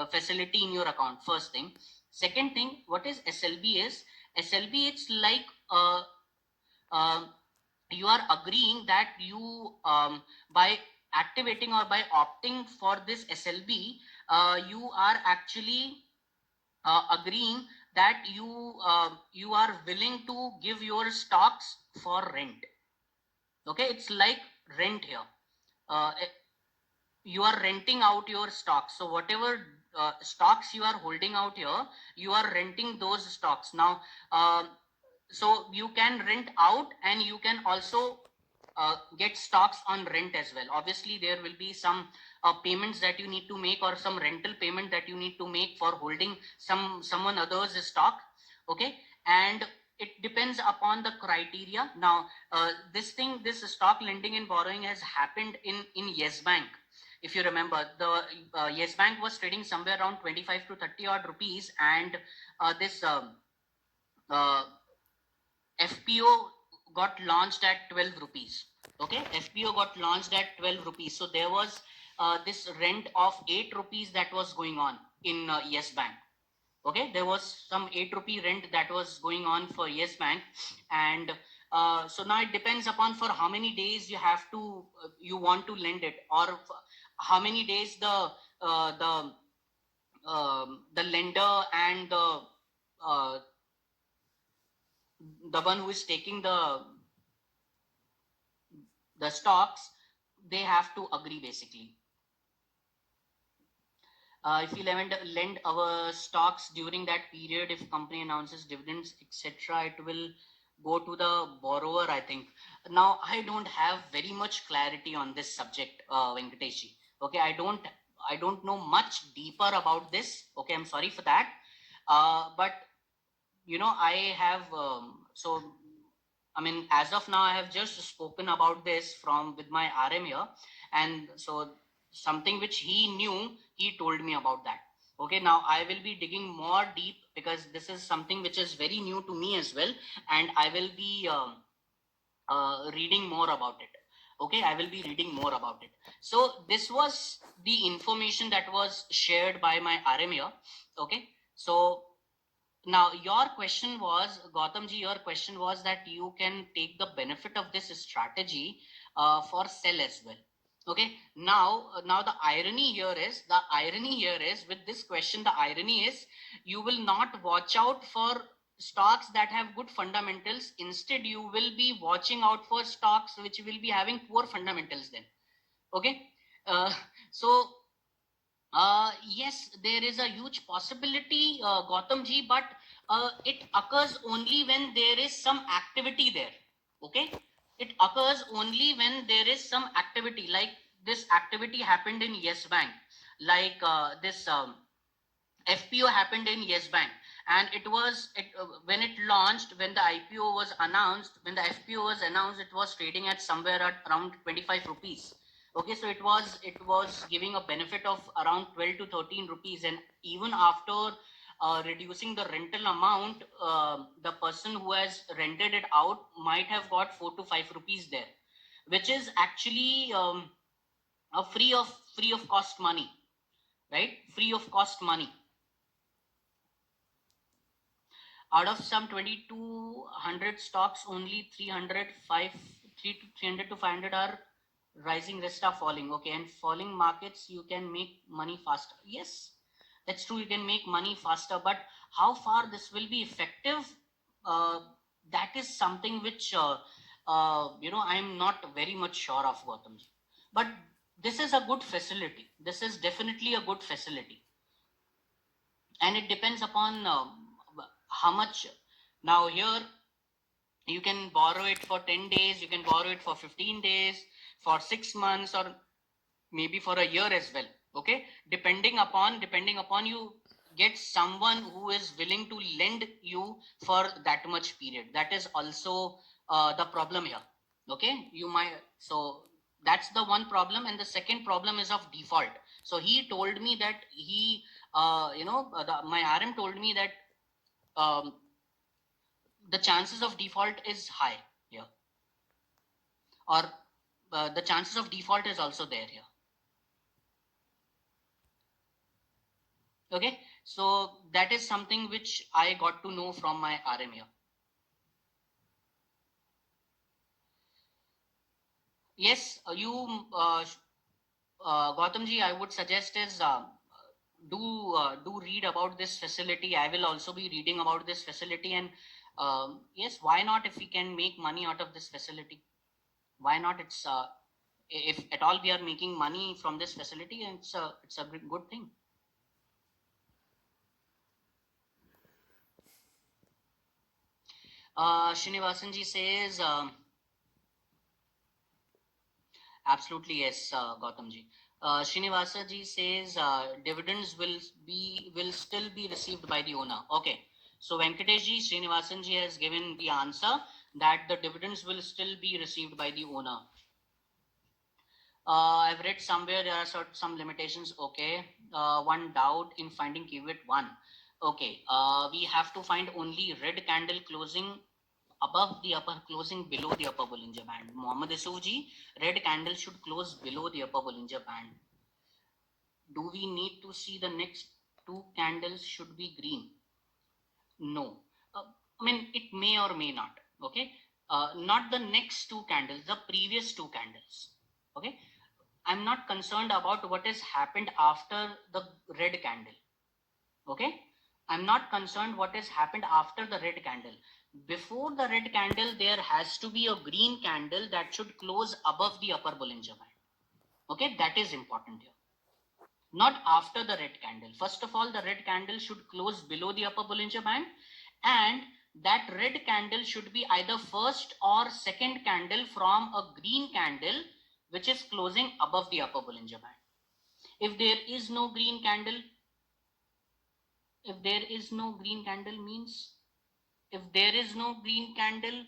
Speaker 1: facility in your account. First thing. Second thing, what is SLB is? SLB, it's like uh, you are agreeing that you by activating or by opting for this SLB, you are actually agreeing that you are willing to give your stocks for rent. Okay, it's like rent here. uh, you are renting out your stocks. So whatever stocks you are holding out here, you are renting those stocks. Now, so you can rent out and you can also get stocks on rent as well. Obviously, there will be some payments that you need to make, or some rental payment that you need to make for holding someone other's stock. Okay, and it depends upon the criteria. Now, this stock lending and borrowing has happened in Yes Bank. If you remember, the Yes Bank was trading somewhere around 25 to 30 odd rupees, and this uh, FPO got launched at 12 rupees. Okay, FPO got launched at 12 rupees. So there was this rent of 8 rupees that was going on in Yes Bank. Okay, there was some 8 rupee rent that was going on for Yes Bank. And so now it depends upon for how many days you have to you want to lend it, or how many days the lender and the one who is taking the stocks, they have to agree basically. If we lend our stocks during that period, if company announces dividends, etc., it will go to the borrower, I think. Now, I don't have very much clarity on this subject, Venkateshi. Okay, I don't know much deeper about this. Okay, I'm sorry for that. But I have I mean, as of now, I have just spoken about this from with my RM here, and so something which he knew, he told me about that. Okay, now I will be digging more deep because this is something which is very new to me as well, and I will be reading more about it. Okay, I will be reading more about it. So this was the information that was shared by my RM here. Okay, so now, your question was, Gautamji, your question was that you can take the benefit of this strategy for sell as well. Okay, now the irony here is with this question, the irony is you will not watch out for stocks that have good fundamentals. Instead, you will be watching out for stocks which will be having poor fundamentals then. Okay, uh, so yes, there is a huge possibility, Gautam ji, but it occurs only when there is some activity there. Okay, it occurs only when there is some activity, like this activity happened in Yes Bank, like this FPO happened in Yes Bank, and when it launched, when the IPO was announced, when the FPO was announced, it was trading at somewhere at around 25 rupees. Okay, so it was giving a benefit of around 12 to 13 rupees, and even after reducing the rental amount, the person who has rented it out might have got 4 to 5 rupees there, which is actually a free of cost money, right? Free of cost money. Out of some 2200 stocks, only 300 to 500 are rising, rest are falling. Okay, and falling markets, you can make money faster. Yes, that's true, you can make money faster, but how far this will be effective, uh, that is something which I'm not very much sure of, Gautamji. But this is a good facility, this is definitely a good facility, and it depends upon how much. Now here you can borrow it for 10 days, you can borrow it for 15 days, for 6 months, or maybe for a year as well. Okay, depending upon you get someone who is willing to lend you for that much period. That is also the problem here. Okay, you might, so that's the one problem, and the second problem is of default. So he told me that my RM told me that um, the chances of default is high here, or the chances of default is also there here. Okay, so that is something which I got to know from my RM here. Yes, Gautamji, I would suggest is do read about this facility. I will also be reading about this facility, and yes, why not? If we can make money out of this facility, why not? It's if at all we are making money from this facility, it's a good thing. Srinivasanji says, absolutely yes, Gautamji. Srinivasaji says dividends will still be received by the owner. Okay, so Venkateshji, Srinivasanji has given the answer that the dividends will still be received by the owner. I've read somewhere there are some limitations. Okay, one doubt in finding keyword one. Okay, we have to find only red candle closing above the upper, closing below the upper Bollinger Band. Mohammad Isouji, red candle should close below the upper Bollinger Band. Do we need to see the next two candles should be green? No. I mean, it may or may not. Okay. Not the next two candles, the previous two candles. Okay. I'm not concerned about what has happened after the red candle. Okay, I'm not concerned what has happened after the red candle. Before the red candle, there has to be a green candle that should close above the upper Bollinger Band. Okay, that is important here. Not after the red candle. First of all, the red candle should close below the upper Bollinger Band, and that red candle should be either first or second candle from a green candle which is closing above the upper Bollinger Band. If there is no green candle, if there is no green candle means, if there is no green candle,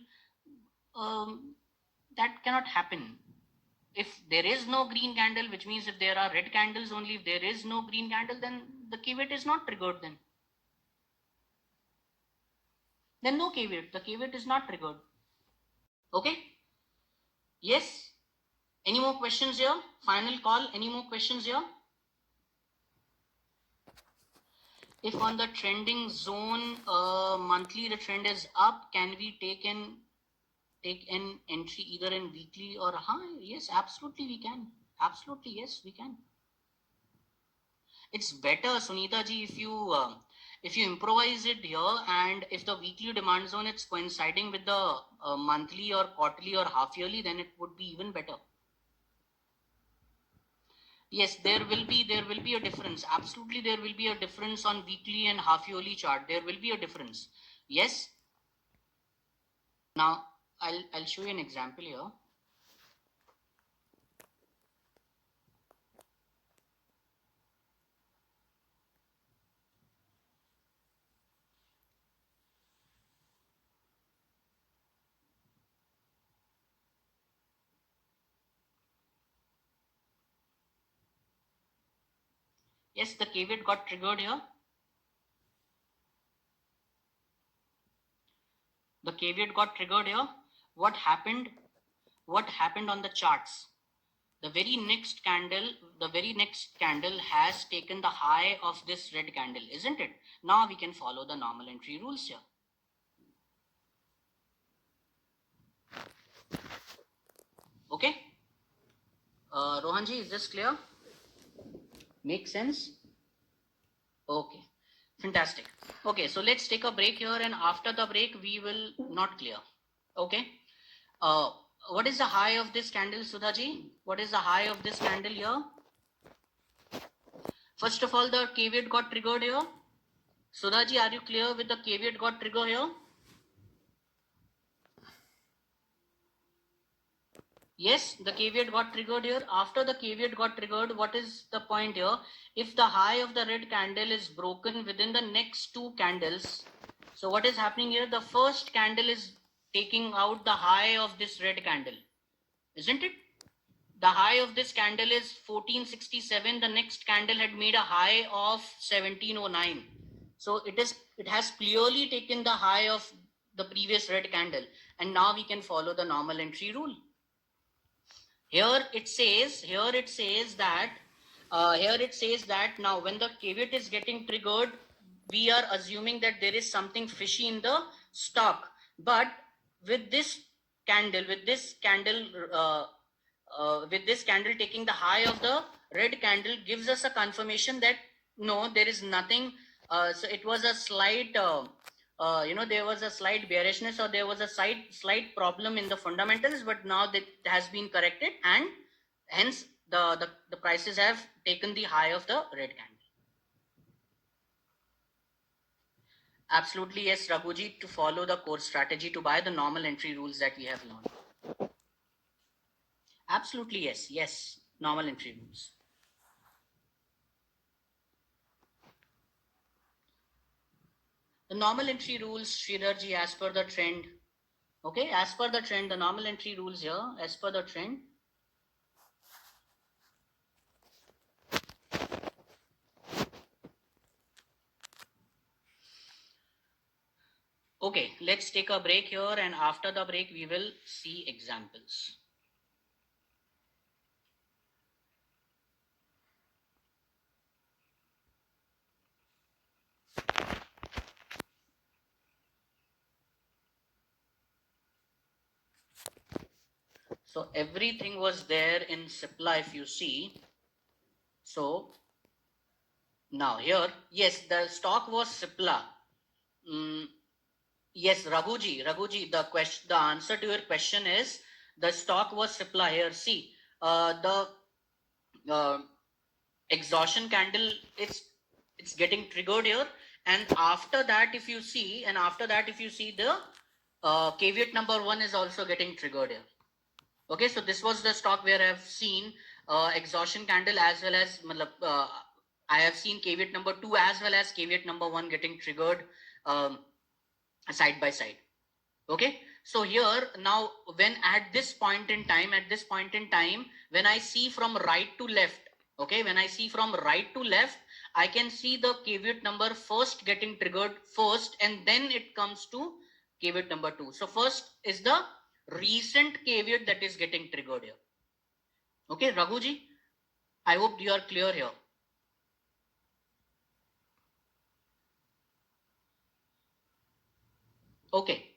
Speaker 1: that cannot happen. If there is no green candle, which means if there are red candles only, if there is no green candle, then the keyword is not triggered. Then no keyword. The keyword is not triggered. Okay. Yes. Any more questions here? Final call. Any more questions here? If on the trending zone monthly the trend is up, can we take an entry either in weekly or yes, absolutely we can. Absolutely, yes, we can. It's better, Sunita ji, if you improvise it here, and if the weekly demand zone it's coinciding with the monthly or quarterly or half yearly, then it would be even better. Yes, there will be a difference. Absolutely, there will be a difference on weekly and half yearly chart. There will be a difference. Yes. Now I'll show you an example here. Yes, the caveat got triggered here. The caveat got triggered here. What happened? What happened on the charts? The very next candle has taken the high of this red candle, isn't it? Now we can follow the normal entry rules here. Okay. Rohanji, is this clear? Make sense? Okay. Fantastic. Okay, so let's take a break here, and after the break, we will not clear. Okay. Uh, what is the high of this candle, Sudhaji? What is the high of this candle here? First of all, the caveat got triggered here. Sudhaji, are you clear with the caveat got triggered here? Yes, the caveat got triggered here. After the caveat got triggered, what is the point here? If the high of the red candle is broken within the next two candles, so what is happening here? The first candle is taking out the high of this red candle, isn't it? The high of this candle is 1467. The next candle had made a high of 1709. So it has clearly taken the high of the previous red candle, and now we can follow the normal entry rule. Here it says that now when the caveat is getting triggered, we are assuming that there is something fishy in the stock. But with this candle, with this candle taking the high of the red candle, gives us a confirmation that no, there is nothing. So it was a slight there was a slight bearishness, or there was a slight problem in the fundamentals, but now that has been corrected, and hence the prices have taken the high of the red candle. Absolutely, yes, Raghuji, to follow the core strategy to buy the normal entry rules that we have learned. Absolutely, yes, normal entry rules. The normal entry rules, Sridharji, as per the trend. Okay, as per the trend, the normal entry rules here, as per the trend. Okay, let's take a break here, and after the break, we will see examples. So everything was there in Cipla, if you see. So now here, yes, the stock was Cipla. Yes, Raghuji, the answer to your question is the stock was Cipla here. See, the exhaustion candle, it's getting triggered here, and after that, if you see, the caveat number 1 is also getting triggered here. Okay, so this was the stock where I've seen exhaustion candle, as well as I have seen caveat number 2 as well as caveat number 1 getting triggered side by side. Okay, so here now, when at this point in time, when I see from right to left, okay, when I see from right to left, I can see the caveat number first getting triggered first, and then it comes to caveat number 2. So first is the recent caveat that is getting triggered here. Okay, Raghuji, I hope you are clear here. Okay.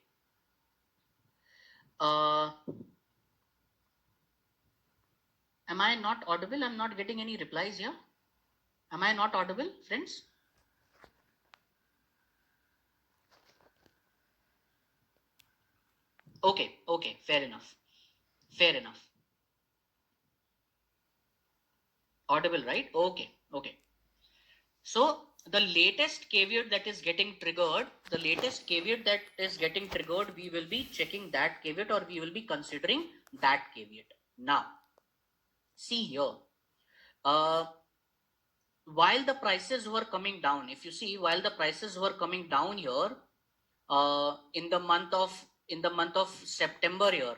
Speaker 1: Am I not audible? I'm not getting any replies here. Am I not audible, friends? Okay, okay, fair enough. Fair enough. Audible, right? Okay, okay. So the latest caveat that is getting triggered, we will be checking that caveat, or we will be considering that caveat. Now, see here. While the prices were coming down, if you see, while the prices were coming down here, in the month of September here.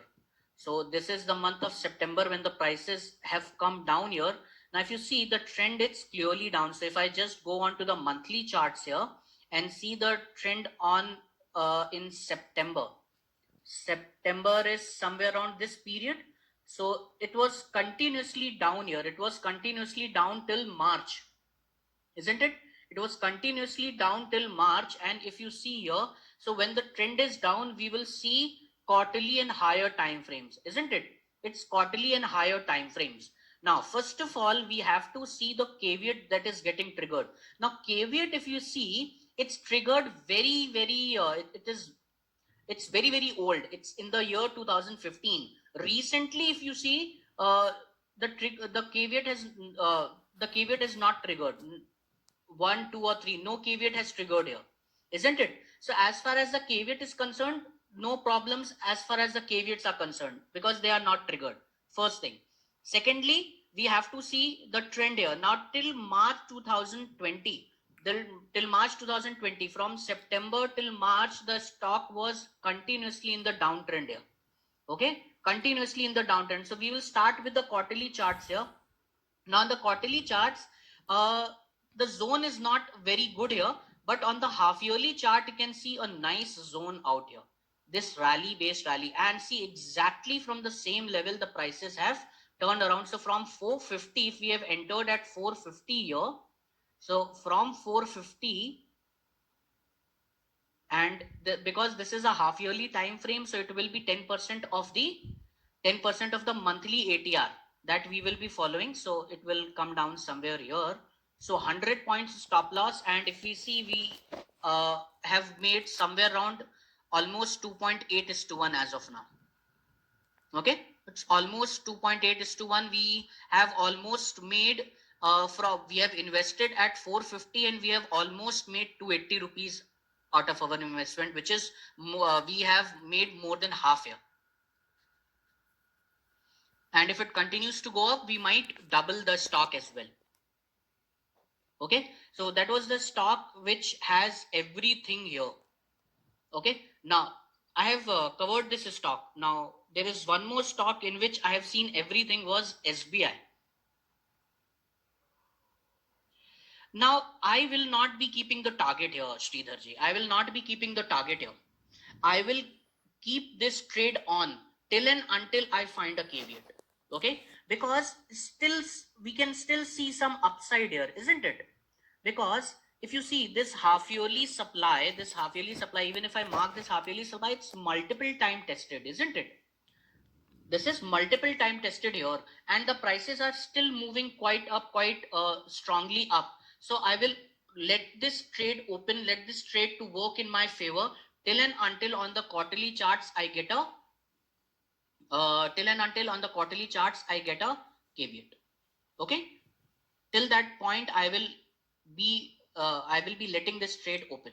Speaker 1: So this is the month of September when the prices have come down here. Now, if you see the trend, it's clearly down. So if I just go on to the monthly charts here and see the trend on in September. September is somewhere around this period. So it was continuously down here. It was continuously down till March, isn't it? It was continuously down till March. And if you see here, so when the trend is down, we will see quarterly and higher time frames, isn't it? It's quarterly and higher time frames. Now, first of all, we have to see the caveat that is getting triggered. Now, caveat, if you see, it's triggered it's very, very old. It's in the year 2015. Recently, if you see, the caveat has not triggered. One, two, or three. No caveat has triggered here, isn't it? So as far as the caveat is concerned, no problems as far as the caveats are concerned, because they are not triggered. First thing. Secondly, we have to see the trend here. Now till March 2020, till March 2020, from September till March, the stock was continuously in the downtrend here. Okay, continuously in the downtrend. So we will start with the quarterly charts here. Now on the quarterly charts, the zone is not very good here, but on the half yearly chart, you can see a nice zone out here. This rally-based rally, and see exactly from the same level the prices have turned around. So from 450, if we have entered at 450 here, so from 450, and because this is a half yearly time frame, so it will be 10% of the monthly ATR that we will be following. So it will come down somewhere here. So 100 points stop loss, and if we see, we have made somewhere around almost 2.8:1 as of now. Okay, it's almost 2.8:1. We have almost made we have invested at 450, and we have almost made 280 rupees out of our investment, which is we have made more than half here. And if it continues to go up, we might double the stock as well. Okay, so that was the stock which has everything here. Okay, now I have covered this stock. Now there is one more stock in which I have seen everything, was SBI. Now I will not be keeping the target here, Sridharji. I will not be keeping the target here. I will keep this trade on till and until I find a caveat. Okay, because still we can still see some upside here, isn't it? Because if you see this half yearly supply, even if I mark this half yearly supply, it's multiple time tested, isn't it? This is multiple time tested here, and the prices are still moving quite strongly up. So I will let this trade open, let this trade to work in my favor till and until on the quarterly charts I get a caveat. Okay, till that point I will be letting this trade open.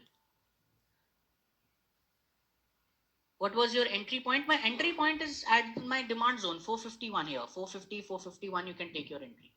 Speaker 1: What was your entry point? My entry point is at my demand zone 451 here. 450, 451, you can take your entry.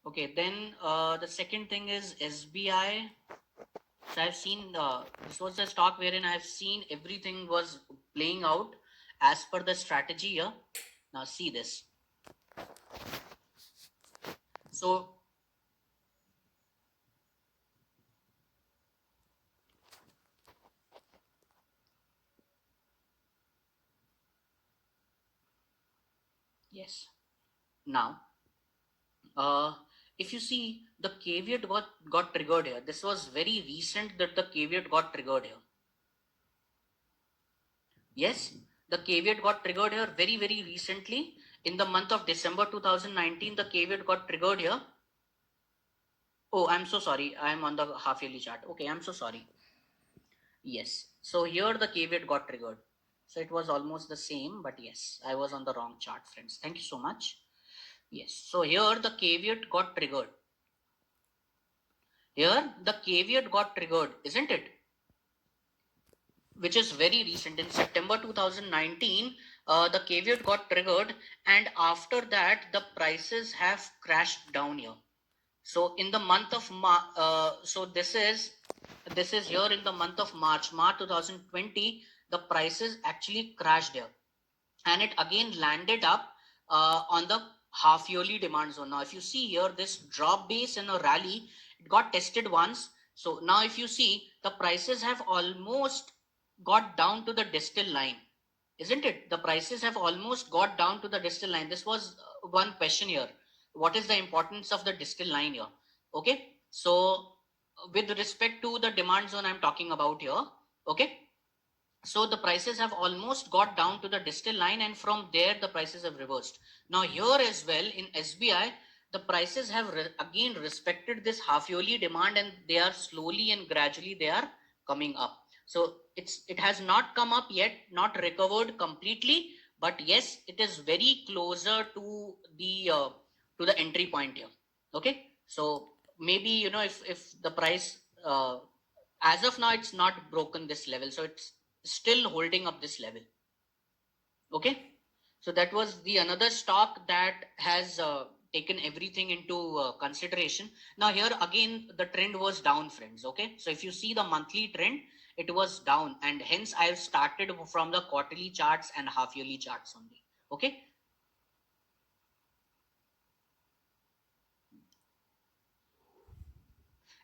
Speaker 1: Okay, then the second thing is SBI. So I've seen this was the stock wherein I've seen everything was playing out as per the strategy here. Now see this. So Yes. Now, if you see, the caveat got triggered here. This was very recent that the caveat got triggered here. Yes, the caveat got triggered here very, very recently. In the month of December 2019, the caveat got triggered here. Oh, I'm so sorry. I'm on the half yearly chart. Okay, I'm so sorry. Yes. So here the caveat got triggered. So it was almost the same, but yes, I was on the wrong chart, friends. Thank you so much. Yes. So here the caveat got triggered. Here the caveat got triggered, isn't it? Which is very recent. In September 2019, the caveat got triggered, and after that, the prices have crashed down here. So in the month of so this is here in the month of March 2020, the prices actually crashed here, and it again landed up on the half yearly demand zone. Now, if you see here, this drop base in a rally, it got tested once. So now, if you see, the prices have almost got down to the distal line, isn't it? The prices have almost got down to the distal line. This was one question here. What is the importance of the distal line here? Okay, so with respect to the demand zone I'm talking about here, okay, so the prices have almost got down to the distal line, and from there the prices have reversed. Now here as well in SBI, the prices have again respected this half yearly demand, and they are slowly and gradually they are coming up. So it has not come up yet, not recovered completely, but yes, it is very closer to the entry point here. Okay, so maybe if the price as of now it's not broken this level, so it's still holding up this level. Okay, so that was the another stock that has taken everything into consideration. Now here again the trend was down, friends. Okay, so if you see the monthly trend, it was down, and hence I've started from the quarterly charts and half yearly charts only. Okay,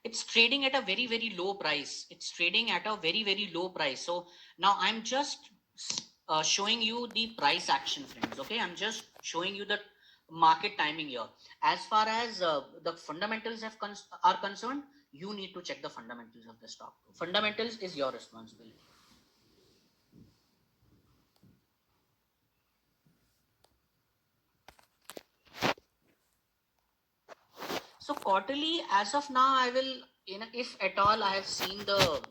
Speaker 1: it's trading at a very, very low price. It's trading at a very, very low price. So now I'm just showing you the price action, friends. Okay, I'm just showing you the market timing here. As far as the fundamentals are concerned, you need to check the fundamentals of the stock. Fundamentals is your responsibility. So quarterly, as of now, I will, if at all I have seen the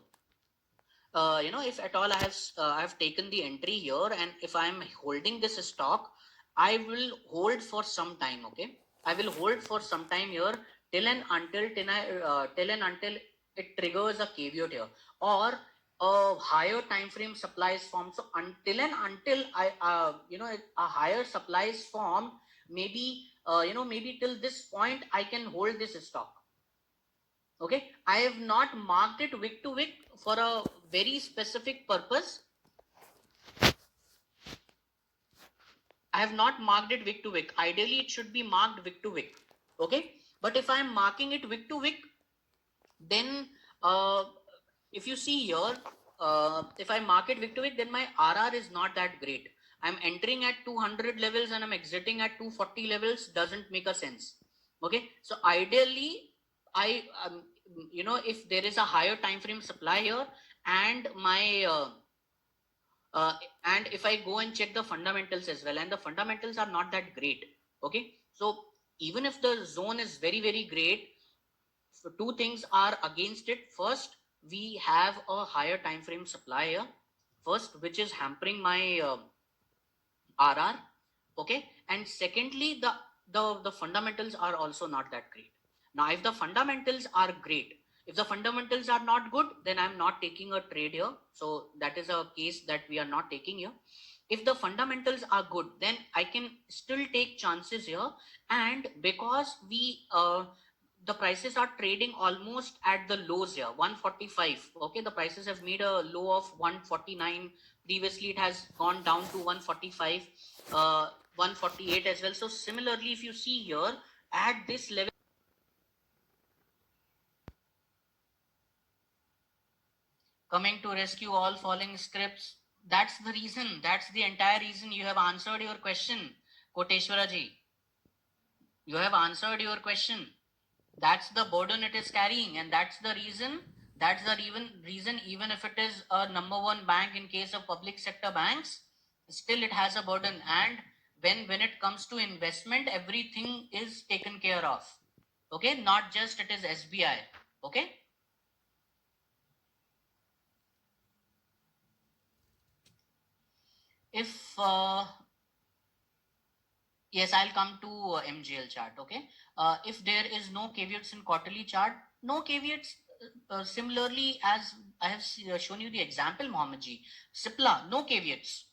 Speaker 1: if at all I have taken the entry here, and if I'm holding this stock, I will hold for some time. Okay, I will hold for some time here till and until it triggers a caveat here, or a higher time frame supply is formed. So until I a higher supply is formed, maybe maybe till this point I can hold this stock. Okay, I have not marked it wick to wick for a very specific purpose. I have not marked it wick to wick. Ideally it should be marked wick to wick. Okay, but if I am marking it wick to wick, then uh, if you see here, if I mark it wick to wick, then my RR is not that great. I'm entering at 200 levels and I'm exiting at 240 levels, doesn't make a sense. Okay, so ideally I if there is a higher time frame supply here, and my uh, and if I go and check the fundamentals as well, and the fundamentals are not that great. Okay, so even if the zone is very, very great, so two things are against it. First, we have a higher time frame supply here, first, which is hampering my RR. Okay, and secondly, the fundamentals are also not that great. Now, if the fundamentals are great, if the fundamentals are not good, then I'm not taking a trade here. So that is a case that we are not taking here. If the fundamentals are good, then I can still take chances here. And because the prices are trading almost at the lows here, 145. Okay, the prices have made a low of 149. Previously it has gone down to 145, 148 as well. So similarly, if you see here at this level, coming to rescue all falling scripts, that's the reason, that's the entire reason. You have answered your question. Koteshwara ji, you have answered your question. That's the burden it is carrying, and that's the reason. That's the reason. Even if it is a number one bank in case of public sector banks, still it has a burden. And when it comes to investment, everything is taken care of. Okay, not just it is SBI. Okay. If yes, I'll come to MGL chart. Okay. If there is no caveats in quarterly chart, no caveats. Similarly, as I have shown you the example, Mohammed ji, Sipla, no caveats.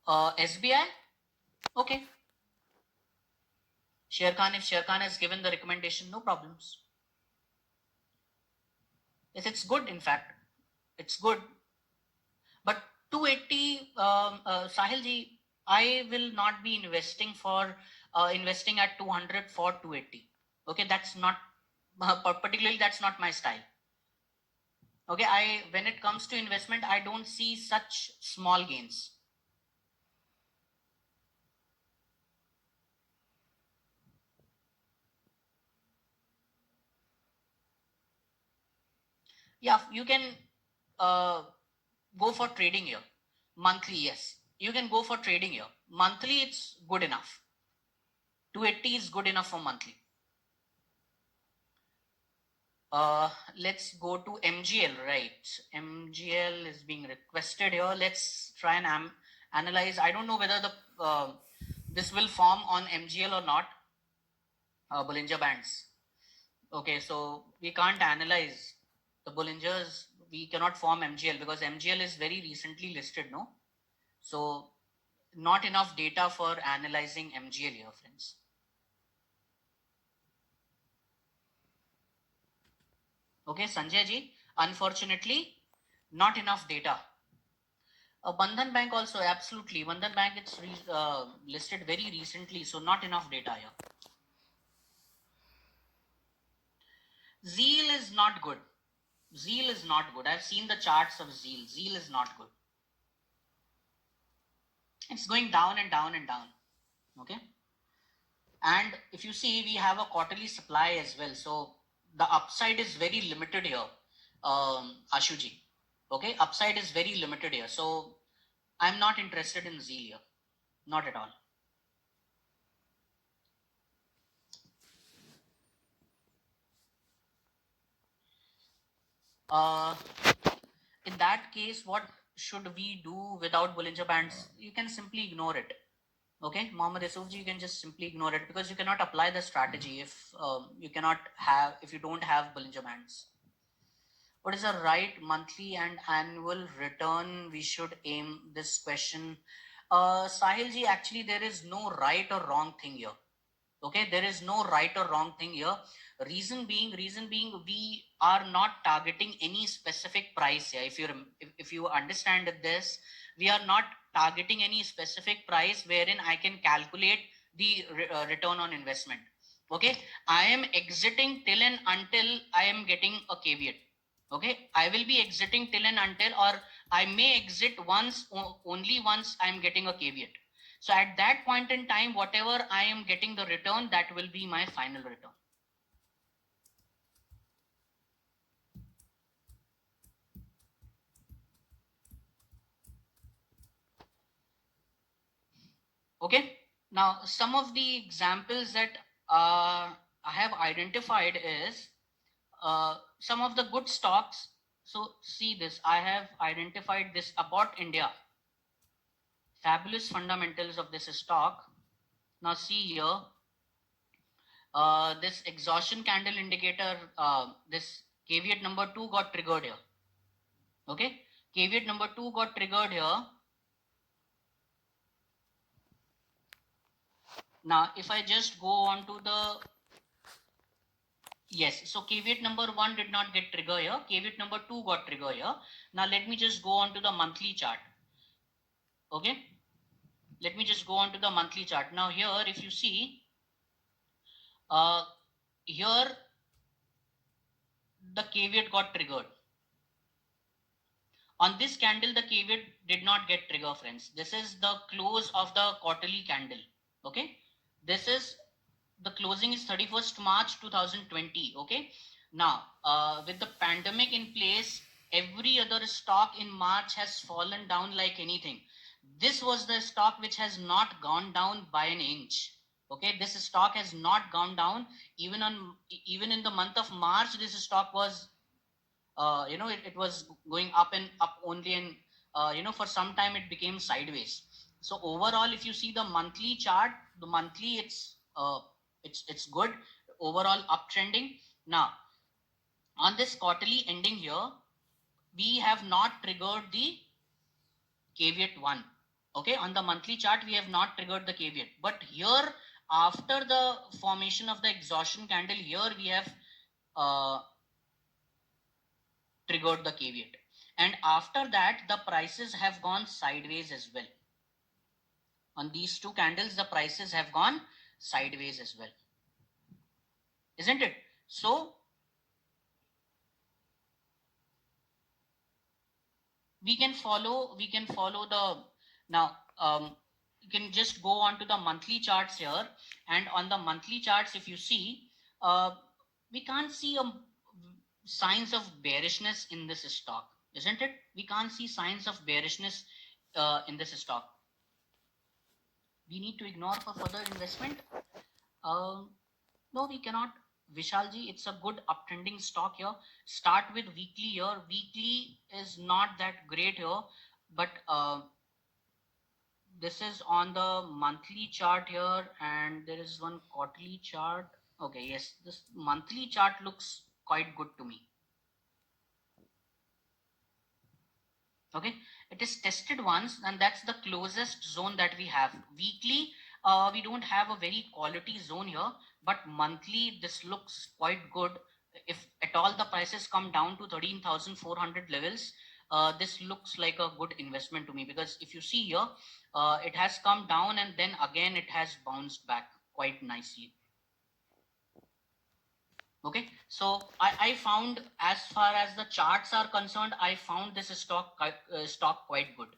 Speaker 1: SBI, okay. Sherkhan, if Sherkhan has given the recommendation, no problems. Yes, it's good. In fact, it's good. But 280, Sahil ji, I will not be investing at 200 for 280. Okay, that's not particularly, that's not my style. Okay, when it comes to investment, I don't see such small gains. Yeah, you can go for trading here. Monthly, yes, you can go for trading here. Monthly, it's good enough. 280 is good enough for monthly. Let's go to MGL, right? MGL is being requested here. Let's try and analyze. I don't know whether this will form on MGL or not. Bollinger Bands. Okay, so we can't analyze the Bollingers. We cannot form MGL because MGL is very recently listed, no? So not enough data for analyzing MGL here, friends. Okay, Sanjay ji, unfortunately, not enough data. Bandhan Bank also, absolutely. Bandhan Bank, it's listed very recently, so not enough data here. Zeal is not good. Zeal is not good. I've seen the charts of Zeal. Zeal is not good. It's going down and down and down. Okay. And if you see, we have a quarterly supply as well. So the upside is very limited here, Ashuji. Okay. Upside is very limited here. So I'm not interested in Zeal here. Not at all. In that case, what should we do without Bollinger Bands? You can simply ignore it. Okay, Mohammad Yusufji, you can just simply ignore it because you cannot apply the strategy if if you don't have Bollinger Bands. What is the right monthly and annual return we should aim this question? Sahil ji, actually there is no right or wrong thing here. Okay, there is no right or wrong thing here. Reason being, we are not targeting any specific price here. If you understand this, we are not targeting any specific price wherein I can calculate the return on investment. Okay, I am exiting till and until I am getting a caveat. Okay, I will be exiting till and until, or I may exit only once I am getting a caveat. So at that point in time, whatever I am getting the return, that will be my final return. Okay. Now, some of the examples that I have identified is some of the good stocks. So see this, I have identified this about India. Fabulous fundamentals of this stock. Now see here, this exhaustion candle indicator, this caveat number 2 got triggered here. Okay, caveat number 2 got triggered here. Now, if I just go on to the, yes, so caveat number 1 did not get trigger here. Caveat number 2 got trigger here. Now, let me just go on to the monthly chart. Okay, let me just go on to the monthly chart. Now, here, if you see, here the caveat got triggered. On this candle, the caveat did not get trigger, friends. This is the close of the quarterly candle. Okay, this is the closing is 31st March 2020. Okay, now with the pandemic in place, every other stock in March has fallen down like anything. This was the stock which has not gone down by an inch. Okay, this stock has not gone down even in the month of March. This stock was it was going up and up only, and for some time it became sideways. So overall, if you see the monthly chart, the monthly it's good, overall uptrending. Now on this quarterly ending here, we have not triggered the caveat 1. Okay, on the monthly chart we have not triggered the caveat, but here after the formation of the exhaustion candle, here we have uh, triggered the caveat, and after that the prices have gone sideways as well. On these two candles the prices have gone sideways as well, isn't it? So we can follow the now you can just go on to the monthly charts here, and on the monthly charts if you see, uh, we can't see signs of bearishness in this stock, isn't it? We can't see signs of bearishness in this stock. We need to ignore for further investment. No, we cannot. Vishalji, it's a good uptrending stock here. Start with weekly here. Weekly is not that great here, but this is on the monthly chart here, and there is one quarterly chart. Okay, yes, this monthly chart looks quite good to me. Okay, it is tested once, and that's the closest zone that we have. Weekly, we don't have a very quality zone here, but monthly this looks quite good. If at all the prices come down to 13,400 levels, this looks like a good investment to me, because if you see here, it has come down and then again it has bounced back quite nicely. Okay, so I found, as far as the charts are concerned, I found this stock quite good.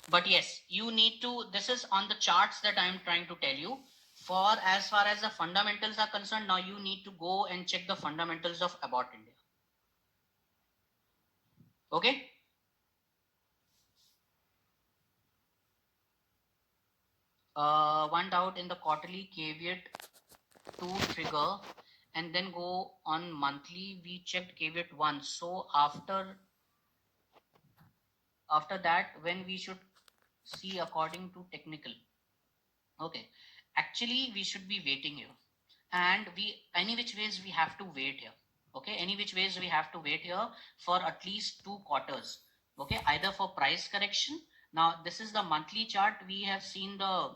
Speaker 1: But yes, you need to, this is on the charts that I am trying to tell you. For as far as the fundamentals are concerned, now you need to go and check the fundamentals of Abbott India. Okay, one doubt in the quarterly caveat to trigger, and then go on monthly. We checked caveat 1. So after that, when we should see according to technical. Okay, actually we should be waiting here, and we any which ways we have to wait here. Okay, any which ways we have to wait here for at least 2 quarters. Okay, either for price correction. Now this is the monthly chart. We have seen the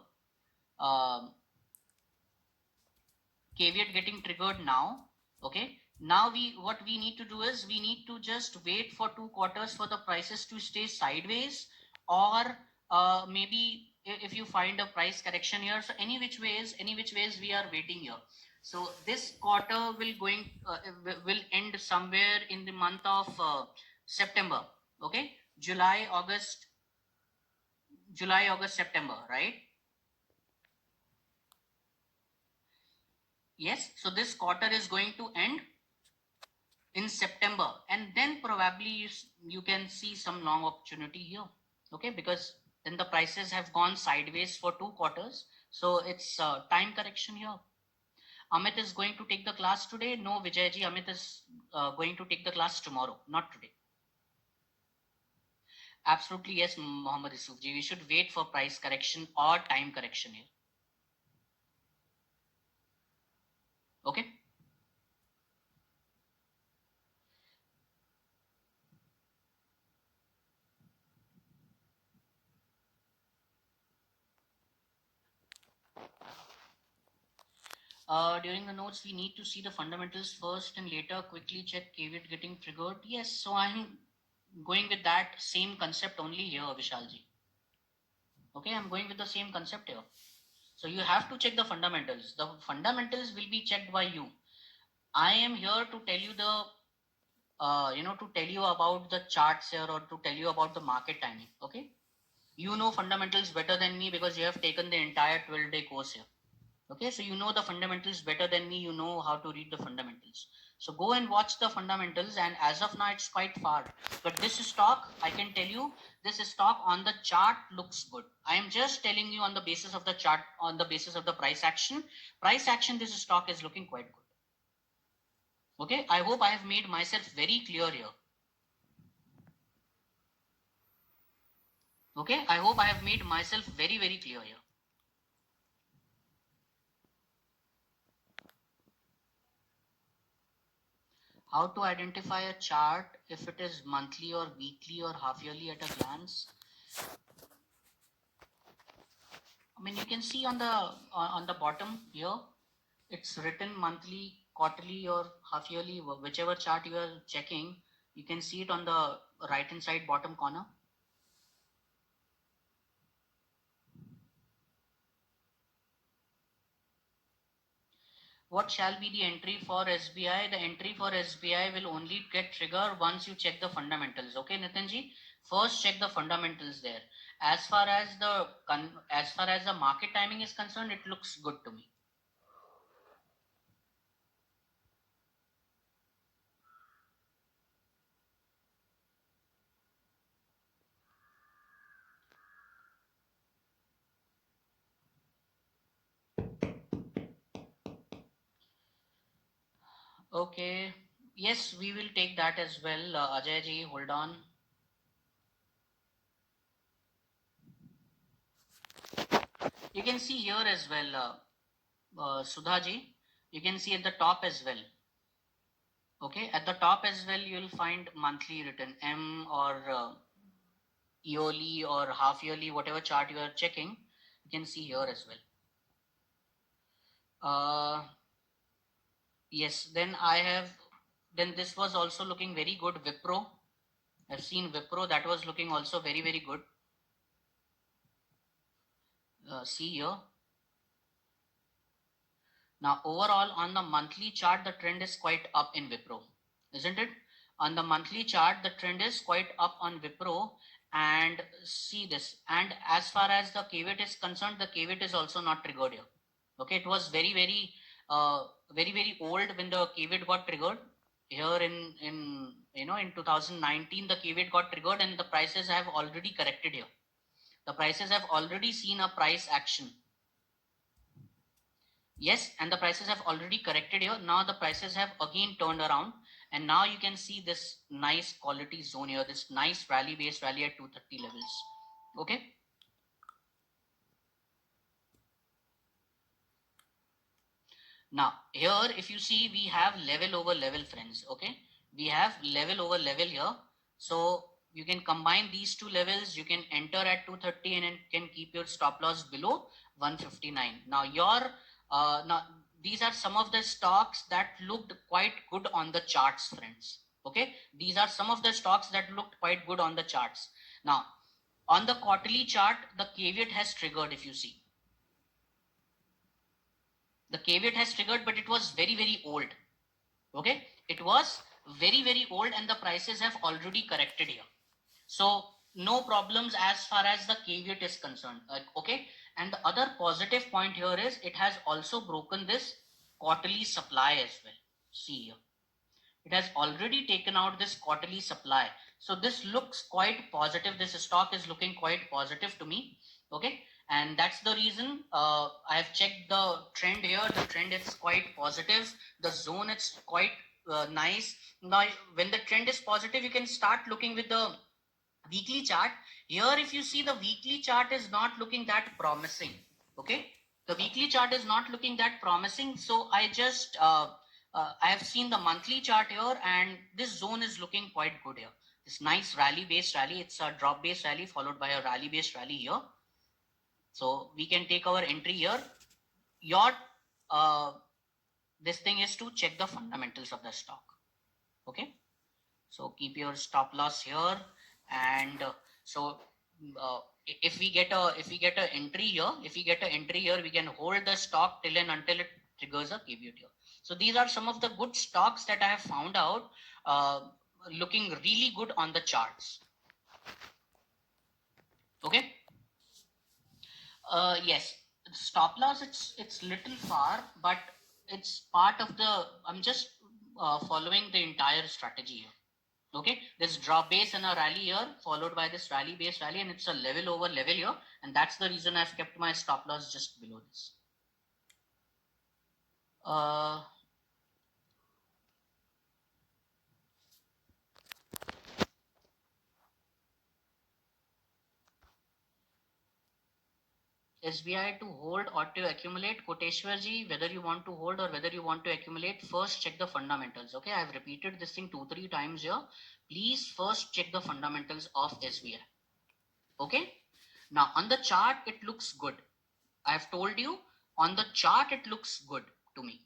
Speaker 1: caveat getting triggered now. Okay, now what we need to do is we need to just wait for 2 quarters for the prices to stay sideways, or maybe if you find a price correction here. So any which ways we are waiting here. So this quarter will end somewhere in the month of September. Okay, July, August, September, right? Yes, so this quarter is going to end in September, and then probably you can see some long opportunity here. Okay, because then the prices have gone sideways for 2 quarters, so it's time correction here. Amit is going to take the class today. No, Vijayji, Amit is going to take the class tomorrow, not today. Absolutely yes, Mohammad Yusufji. We should wait for price correction or time correction here. Okay. During the notes, we need to see the fundamentals first and later quickly check caveat getting triggered. Yes, so I'm going with that same concept only here, Vishalji. Okay, I'm going with the same concept here. So you have to check the fundamentals. The fundamentals will be checked by you. I am here to tell you the to tell you about the charts here or to tell you about the market timing. Okay, you know fundamentals better than me because you have taken the entire 12-day course here. Okay, so you know the fundamentals better than me. You know how to read the fundamentals. So go and watch the fundamentals. And as of now, it's quite far. But this stock, I can tell you, this stock on the chart looks good. I am just telling you on the basis of the chart, on the basis of the price action. Price action, this stock is looking quite good. Okay, I hope I have made myself very clear here. Okay, I hope I have made myself very, very clear here. How to identify a chart if it is monthly or weekly or half yearly at a glance? I mean, you can see on the bottom here, it's written monthly, quarterly, or half yearly, whichever chart you are checking. You can see it on the right hand side bottom corner. What shall be the entry for SBI? The entry for SBI will only get triggered once you check the fundamentals. Okay, Nitinji? First check the fundamentals there. As far as the market timing is concerned, it looks good to me. Okay. Yes, we will take that as well. Ajay ji, hold on. You can see here as well, Sudha ji. You can see at the top as well. Okay, at the top as well, you'll find monthly written M or yearly or half yearly, whatever chart you are checking. You can see here as well. Yes, then this was also looking very good. Wipro. I've seen Wipro, that was looking also very, very good. See here. Now, overall, on the monthly chart, the trend is quite up in Wipro, isn't it? On the monthly chart, the trend is quite up on Wipro. And see this. And as far as the KVIT is concerned, the KVIT is also not triggered here. Okay, it was very, very old when the KVIT got triggered. Here in 2019, the KVIT got triggered, and the prices have already corrected here. The prices have already seen a price action. Yes, and the prices have already corrected here. Now the prices have again turned around, and now you can see this nice quality zone here, this nice rally based rally at 230 levels. Okay. Now here, if you see, we have level over level, friends. Okay, we have level over level here. So you can combine these two levels. You can enter at 230 and can keep your stop loss below 159. Now these are some of the stocks that looked quite good on the charts, friends. Okay, these are some of the stocks that looked quite good on the charts. Now on the quarterly chart, the caveat has triggered. If you see, the caveat has triggered, but it was very, very old. Okay, it was very, very old, and the prices have already corrected here. So no problems as far as the caveat is concerned. Okay, and the other positive point here is it has also broken this quarterly supply as well. See here, it has already taken out this quarterly supply. So this looks quite positive. This stock is looking quite positive to me. Okay, and that's the reason I have checked the trend here. The trend is quite positive. The zone is quite nice. Now when the trend is positive, you can start looking with the weekly chart. Here if you see, the weekly chart is not looking that promising. Okay, the weekly chart is not looking that promising. So I have seen the monthly chart here, and this zone is looking quite good here. This nice rally based rally. It's a drop based rally followed by a rally based rally here. So we can take our entry here. Your this thing is to check the fundamentals of the stock. Okay, so keep your stop loss here. And so if we get a entry here, we can hold the stock till and until it triggers a caveat here. So these are some of the good stocks that I have found out. looking really good on the charts. Okay. Yes, stop loss. It's little far, but it's part of the. I'm just following the entire strategy here. Okay, this drop base and a rally here, followed by this rally base rally, and it's a level over level here, and that's the reason I've kept my stop loss just below this. SBI to hold or to accumulate, Koteshwarji, whether you want to hold or whether you want to accumulate, first check the fundamentals. Okay, I've repeated this thing 2-3 times here. Please first check the fundamentals of SBI. Okay, now on the chart it looks good. I've told you on the chart it looks good to me.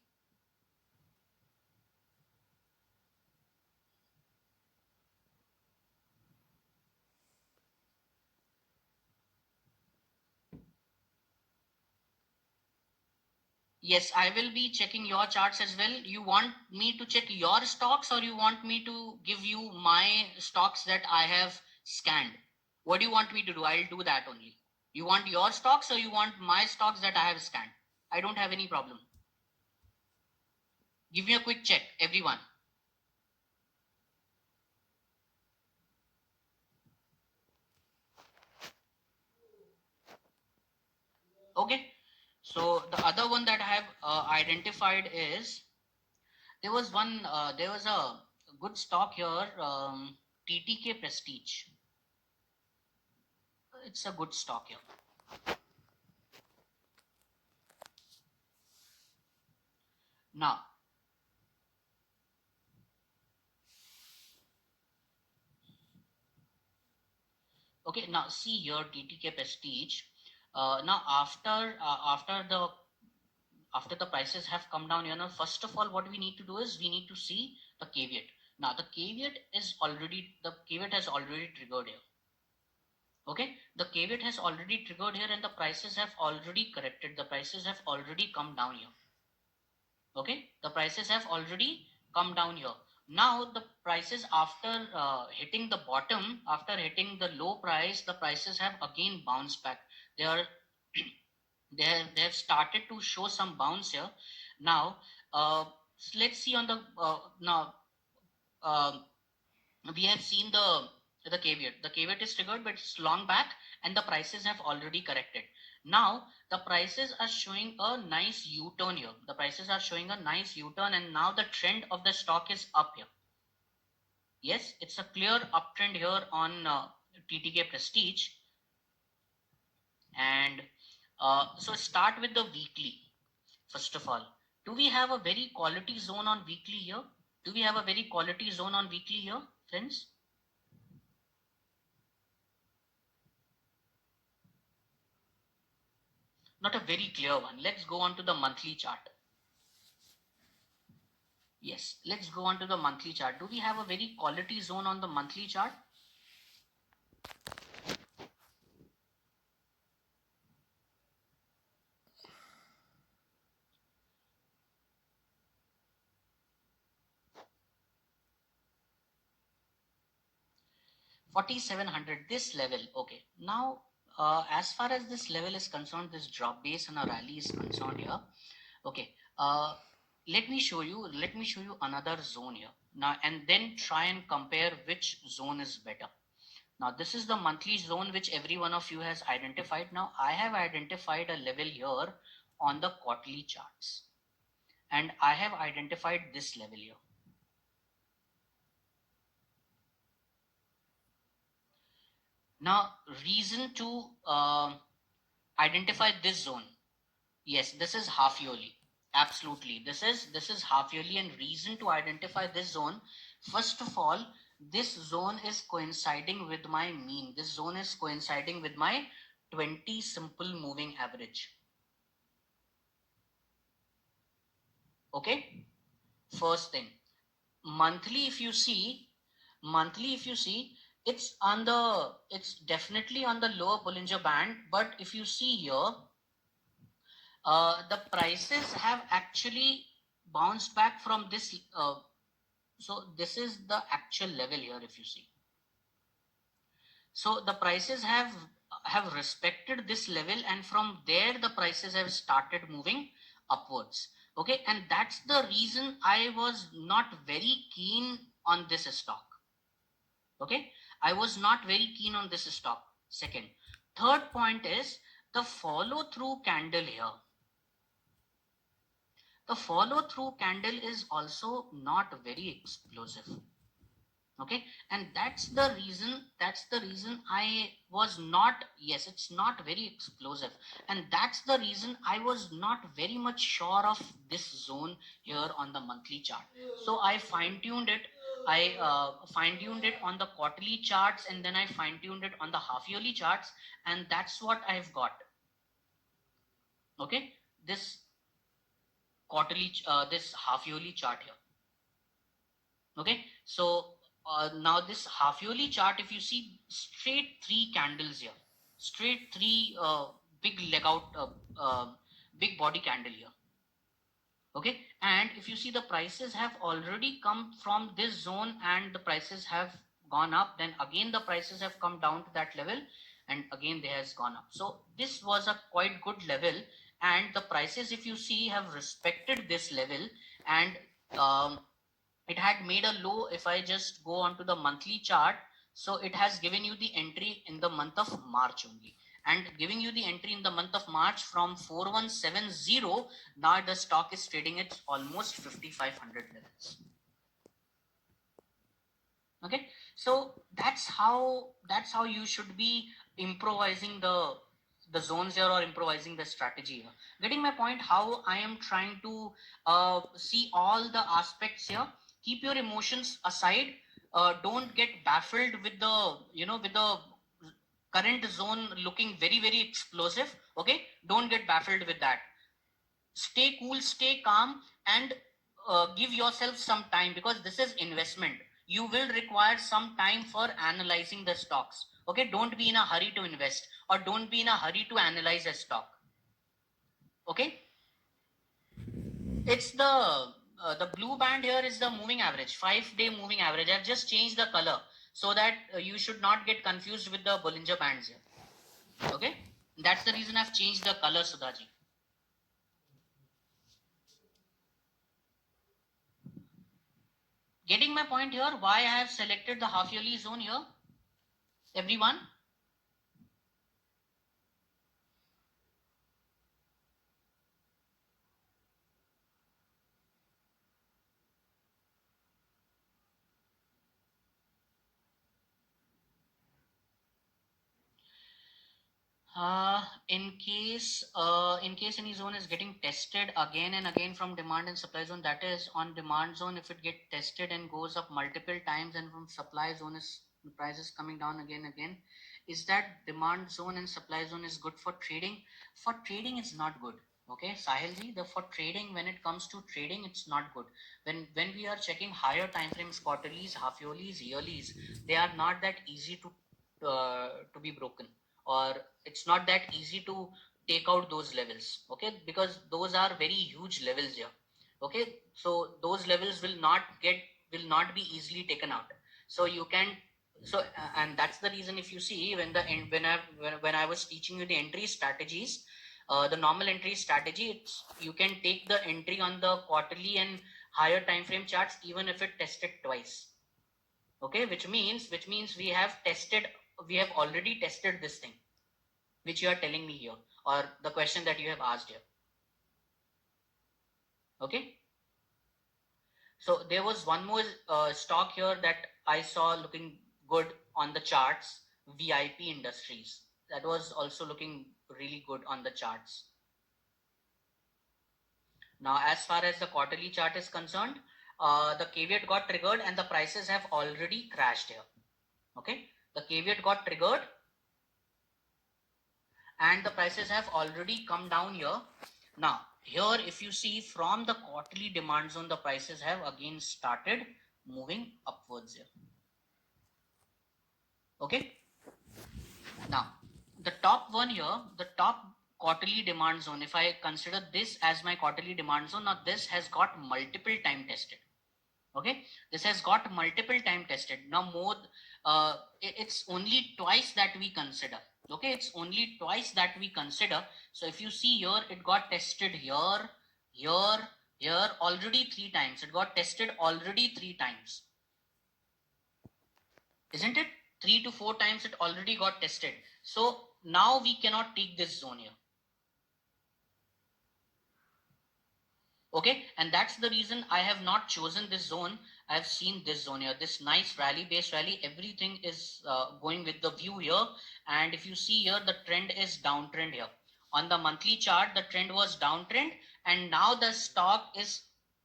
Speaker 1: Yes, I will be checking your charts as well. You want me to check your stocks or you want me to give you my stocks that I have scanned? What do you want me to do? I'll do that only. You want your stocks or you want my stocks that I have scanned? I don't have any problem. Give me a quick check, everyone. Okay. So the other one that I have identified is there was a good stock here, TTK Prestige. It's a good stock here. Now, okay, now see here TTK Prestige. Now after the prices have come down, first of all, what we need to do is we need to see the caveat. Now the caveat has already triggered here. Okay, the caveat has already triggered here, and the prices have already corrected. The prices have already come down here. Okay, the prices have already come down here. Now the prices after hitting the bottom, after hitting the low price, the prices have again bounced back. They are they have started to show some bounce here. Now let's see on the now um we have seen the caveat. The caveat is triggered, but it's long back, and the prices have already corrected. Now the prices are showing a nice U-turn here. The prices are showing a nice U-turn, and now the trend of the stock is up here. Yes, it's a clear uptrend here on TTK Prestige, and so start with the weekly. First of all, do we have a very quality zone on weekly here? Do we have a very quality zone on weekly here, friends? Not a very clear one. Let's go on to the monthly chart. Yes, let's go on to the monthly chart. Do we have a very quality zone on the monthly chart? $4,700, this level. Okay, now as far as this level is concerned, this drop base and a rally is concerned here. Okay, let me show you another zone here now, and then try and compare which zone is better. Now this is the monthly zone which every one of you has identified. Now I have identified a level here on the quarterly charts, and I have identified this level here. Now reason to identify this zone. Yes, this is half yearly. Absolutely. This is half yearly, and reason to identify this zone. First of all, this zone is coinciding with my mean. This zone is coinciding with my 20 simple moving average. Okay? First thing. Monthly, if you see, it's definitely on the lower Bollinger Band, but if you see here, the prices have actually bounced back from this So this is the actual level here, if you see. So the prices have respected this level, and from there the prices have started moving upwards. Okay, and that's the reason I was not very keen on this stock. Okay, I was not very keen on this stock. Second, third point is the follow through candle here. The follow through candle is also not very explosive. Okay, and that's the reason I was not, yes, it's not very explosive, and that's the reason I was not very much sure of this zone here on the monthly chart. So I fine-tuned it. I fine-tuned it on the quarterly charts, and then I fine-tuned it on the half yearly charts, and that's what I've got. Okay, this this half yearly chart here. Okay, so now this half yearly chart, if you see, straight three candles here, straight three big leg out, big body candle here. Okay, and if you see, the prices have already come from this zone and the prices have gone up, then again the prices have come down to that level, and again they has gone up. So this was a quite good level, and the prices, if you see, have respected this level, and um, it had made a low. If I just go on to the monthly chart, so it has given you the entry in the month of March only, and giving you the entry in the month of March from 4170. Now the stock is trading at almost 5500 levels. Okay, so that's how you should be improvising the zones here, or improvising the strategy here. Getting my point? How I am trying to see all the aspects here. Keep your emotions aside. Don't get baffled with the current zone looking very very explosive. Okay, don't get baffled with that. Stay cool, stay calm, and give yourself some time, because this is investment. You will require some time for analyzing the stocks. Okay, don't be in a hurry to invest, or don't be in a hurry to analyze a stock. Okay, it's the blue band here is the moving average, 5-day moving average. I've just changed the color so that you should not get confused with the Bollinger Bands here. Okay, that's the reason I've changed the color, Sudhaji. Getting my point here? Why I have selected the half yearly zone here, everyone? In case any zone is getting tested again and again from demand and supply zone, that is on demand zone, if it get tested and goes up multiple times, and from supply zone is the price is coming down again, is that demand zone and supply zone is good for trading? For trading, it's not good. Okay, Sahilji, for trading, when it comes to trading, it's not good. When we are checking higher time frames, quarterlies, half yearlies, yearlies, they are not that easy to be broken, or it's not that easy to take out those levels. Okay, because those are very huge levels here. Okay, so those levels will not be easily taken out. So you can, and that's the reason, if you see, when I was teaching you the entry strategies, the normal entry strategy, you can take the entry on the quarterly and higher time frame charts even if it tested twice. Okay, which means we have already tested this thing which you are telling me here, or the question that you have asked here. Okay, so there was one more stock here that I saw looking good on the charts, VIP Industries. That was also looking really good on the charts. Now, as far as the quarterly chart is concerned, the caveat got triggered and the prices have already crashed here. Okay, the caveat got triggered and the prices have already come down here. Now, here, if you see from the quarterly demand zone, the prices have again started moving upwards here. Okay. Now, the top one here, the top quarterly demand zone, if I consider this as my quarterly demand zone, now this has got multiple time tested. Okay, this has got multiple time tested. Now more, it's only twice that we consider. Okay, it's only twice that we consider. So if you see here, it got tested here, here, here already 3 times. It got tested already 3 times, isn't it? 3 to 4 times it already got tested. So now we cannot take this zone here. Okay, and that's the reason I have not chosen this zone. I have seen this zone here, this nice rally, base rally. Everything is going with the view here. And if you see here, the trend is downtrend here. On the monthly chart, the trend was downtrend, and now the stock is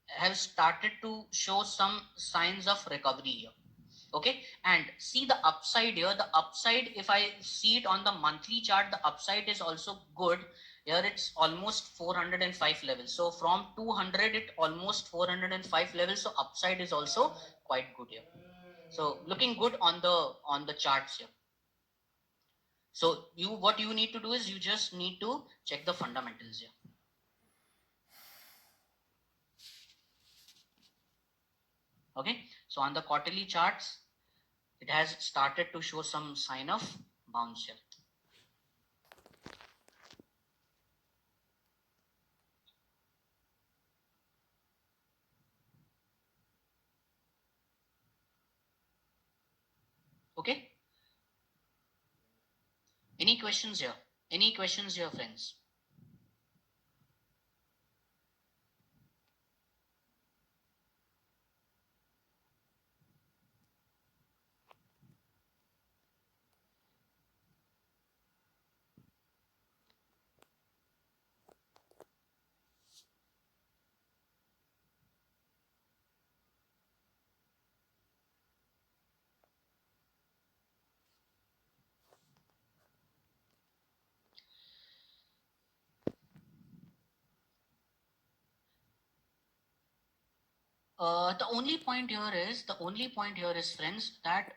Speaker 1: has started to show some signs of recovery here. Okay, and see the upside here. The upside, if I see it on the monthly chart, the upside is also good. Here it's almost 405 levels. So from 200, it almost 405 levels. So upside is also quite good here. So looking good on the charts here. So what you need to do is you just need to check the fundamentals here. Okay, so on the quarterly charts, it has started to show some sign of bounce here. Okay, any questions here? Any questions here, friends? The only point here is, friends, that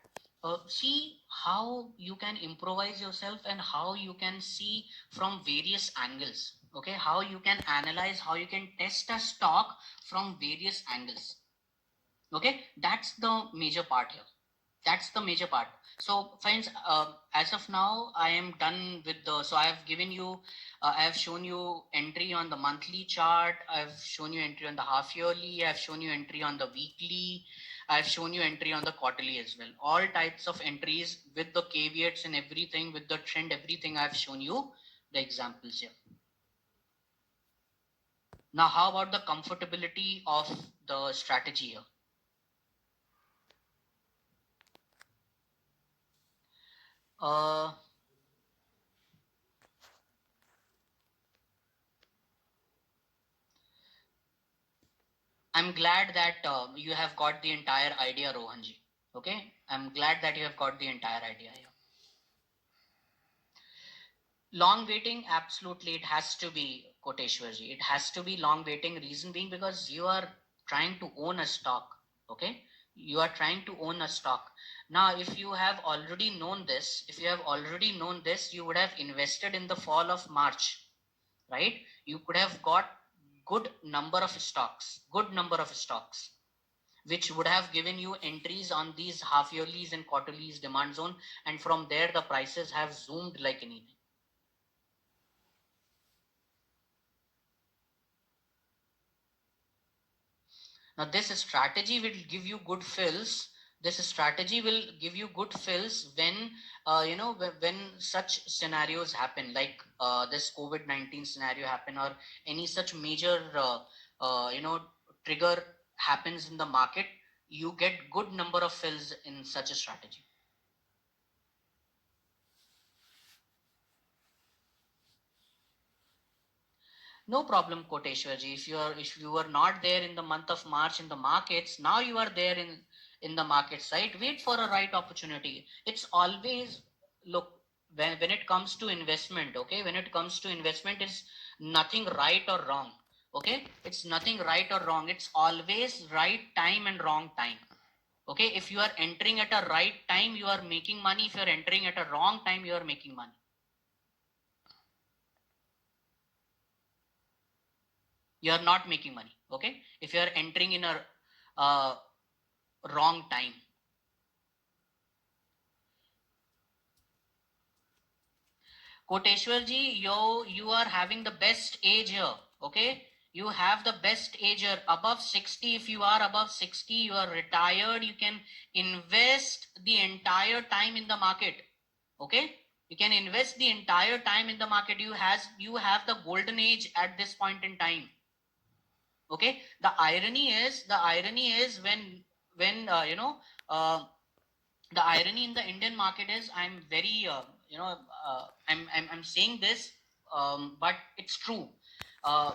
Speaker 1: see how you can improvise yourself and how you can see from various angles. Okay, how you can analyze, how you can test a stock from various angles. Okay, that's the major part here. That's the major part. So friends, as of now I am done with the, so I have given you, I have shown you entry on the monthly chart, I've shown you entry on the half yearly, I've shown you entry on the weekly, I've shown you entry on the quarterly as well. All types of entries with the caveats and everything, with the trend, everything I've shown you the examples here. Now how about the comfortability of the strategy here? uh I'm glad that you have got the entire idea, Rohanji. Okay, I'm glad that you have got the entire idea here. Long waiting, absolutely, it has to be, Koteshwarji. It has to be long waiting. Reason being because you are trying to own a stock. Okay, you are trying to own a stock. Now, if you have already known this, you would have invested in the fall of March, right? You could have got good number of stocks which would have given you entries on these half yearlies and quarterlies demand zone, and from there the prices have zoomed like anything. Now this strategy will give you good fills. This strategy will give you good fills when when such scenarios happen, like this COVID-19 scenario happen, or any such major trigger happens in the market. You get good number of fills in such a strategy. No problem, Koteshwarji. If you were not there in the month of March in the markets, now you are there in the markets, right? Wait for a right opportunity. It's always, look, when it comes to investment, okay, when it comes to investment, it's nothing right or wrong. Okay, it's nothing right or wrong. It's always right time and wrong time. Okay, if you are entering at a right time, you are making money. If you are entering at a wrong time, you are making money. You are not making money. Okay, if you are entering in a wrong time. Koteshwar ji, you are having the best age here. Okay, you have the best age here. Above 60, if you are above 60, you are retired. You can invest the entire time in the market. Okay, you can invest the entire time in the market. You have the golden age at this point in time. Okay, the irony is when uh, the irony in the Indian market is, I'm very I'm saying this, but it's true. uh,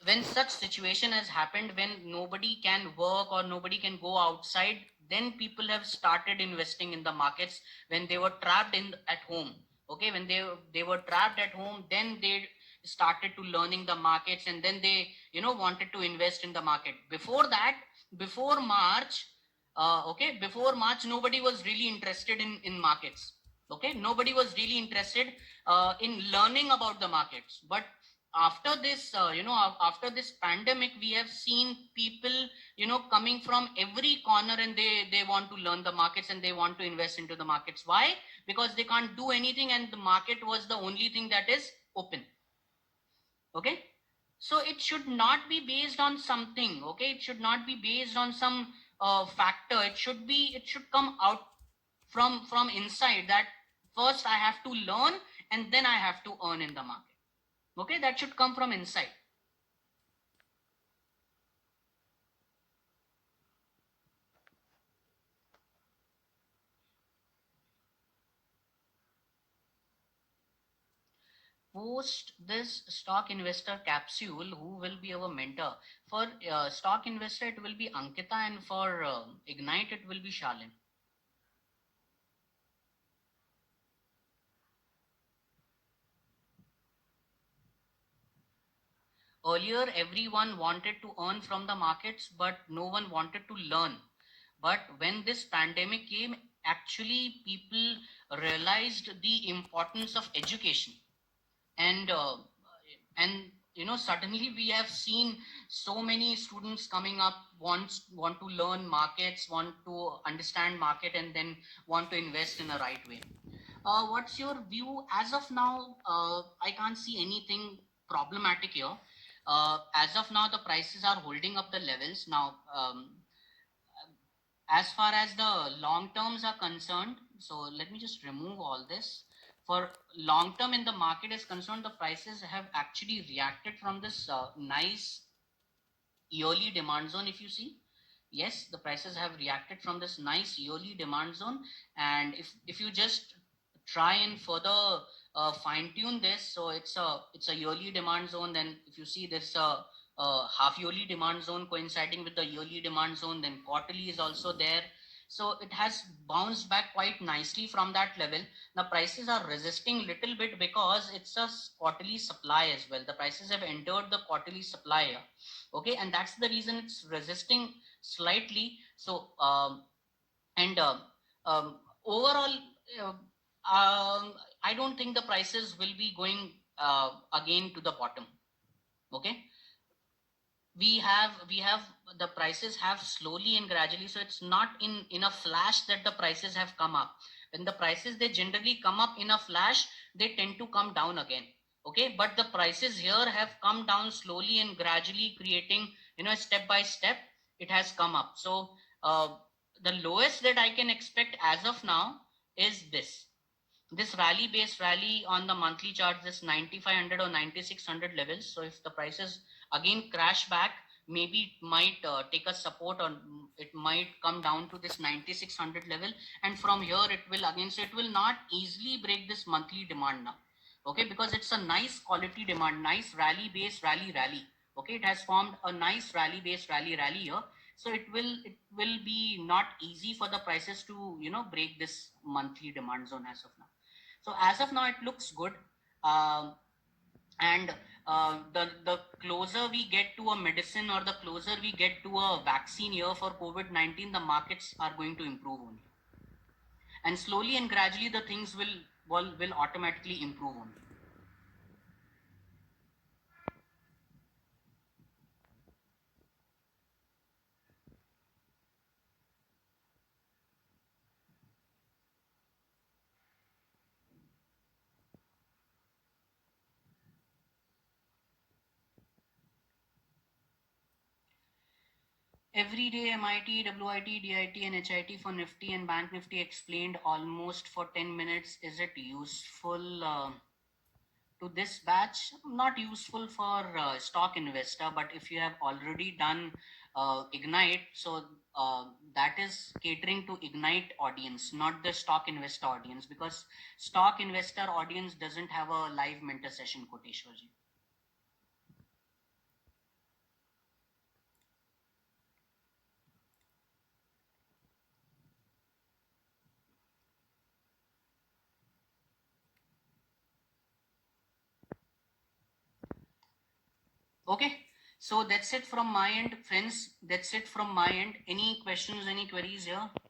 Speaker 1: when such situation has happened, when nobody can work or nobody can go outside, then people have started investing in the markets. When they were trapped in at home, okay, when they were trapped at home, then they started to learning the markets, and then they wanted to invest in the market. Before that, before March, okay, before March, nobody was really interested in markets. Okay, nobody was really interested in learning about the markets. But after this after this pandemic, we have seen people coming from every corner, and they want to learn the markets, and they want to invest into the markets. Why? Because they can't do anything, and the market was the only thing that is open. Okay, so it should not be based on something. Okay, it should not be based on some factor. It should come out from inside, that first I have to learn, and then I have to earn in the market. Okay, that should come from inside. Post this stock investor capsule, who will be our mentor? For stock investor, it will be Ankita, and for Ignite, it will be Shalin. Earlier, everyone wanted to earn from the markets, but no one wanted to learn. But when this pandemic came, actually, people realized the importance of education. And suddenly we have seen so many students coming up, want to learn markets, want to understand market, and then want to invest in a right way. What's your view as of now? I can't see anything problematic here. As of now, the prices are holding up the levels. Now, as far as the long terms are concerned, so let me just remove all this. For long term in the market is concerned, the prices have actually reacted from this nice yearly demand zone. If you see, yes, the prices have reacted from this nice yearly demand zone. And if you just try and further fine tune this, so it's a yearly demand zone. Then if you see this half yearly demand zone coinciding with the yearly demand zone, then quarterly is also there. So it has bounced back quite nicely from that level. The prices are resisting little bit because it's a quarterly supply as well. The prices have entered the quarterly supply here. Okay, and that's the reason it's resisting slightly. So and overall, uh, I don't think the prices will be going again to the bottom. Okay, we have the prices have slowly and gradually, so it's not in a flash that the prices have come up. When the prices, they generally come up in a flash, they tend to come down again. Okay, but the prices here have come down slowly and gradually, creating step by step it has come up. So the lowest that I can expect as of now is this rally based rally on the monthly chart, this 9500 or 9600 levels. So if the prices again crash back, maybe it might take a support, or it might come down to this 9600 level, and from here it will again, so it will not easily break this monthly demand now. Okay, because it's a nice quality demand, nice rally based rally. Okay, it has formed a nice rally based rally here. So it will be not easy for the prices to break this monthly demand zone as of now. So as of now, it looks good. Um, and the closer we get to a medicine, or the closer we get to a vaccine here for COVID-19, the markets are going to improve only. And slowly and gradually, the things will automatically improve only. Every day MIT, WIT, DIT, and HIT for Nifty and Bank Nifty explained almost for 10 minutes. Is it useful to this batch? Not useful for stock investor, but if you have already done Ignite, so that is catering to Ignite audience, not the stock investor audience, because stock investor audience doesn't have a live mentor session, Koteshwarji. Okay, so that's it from my end, friends. That's it from my end. Any questions, any queries here?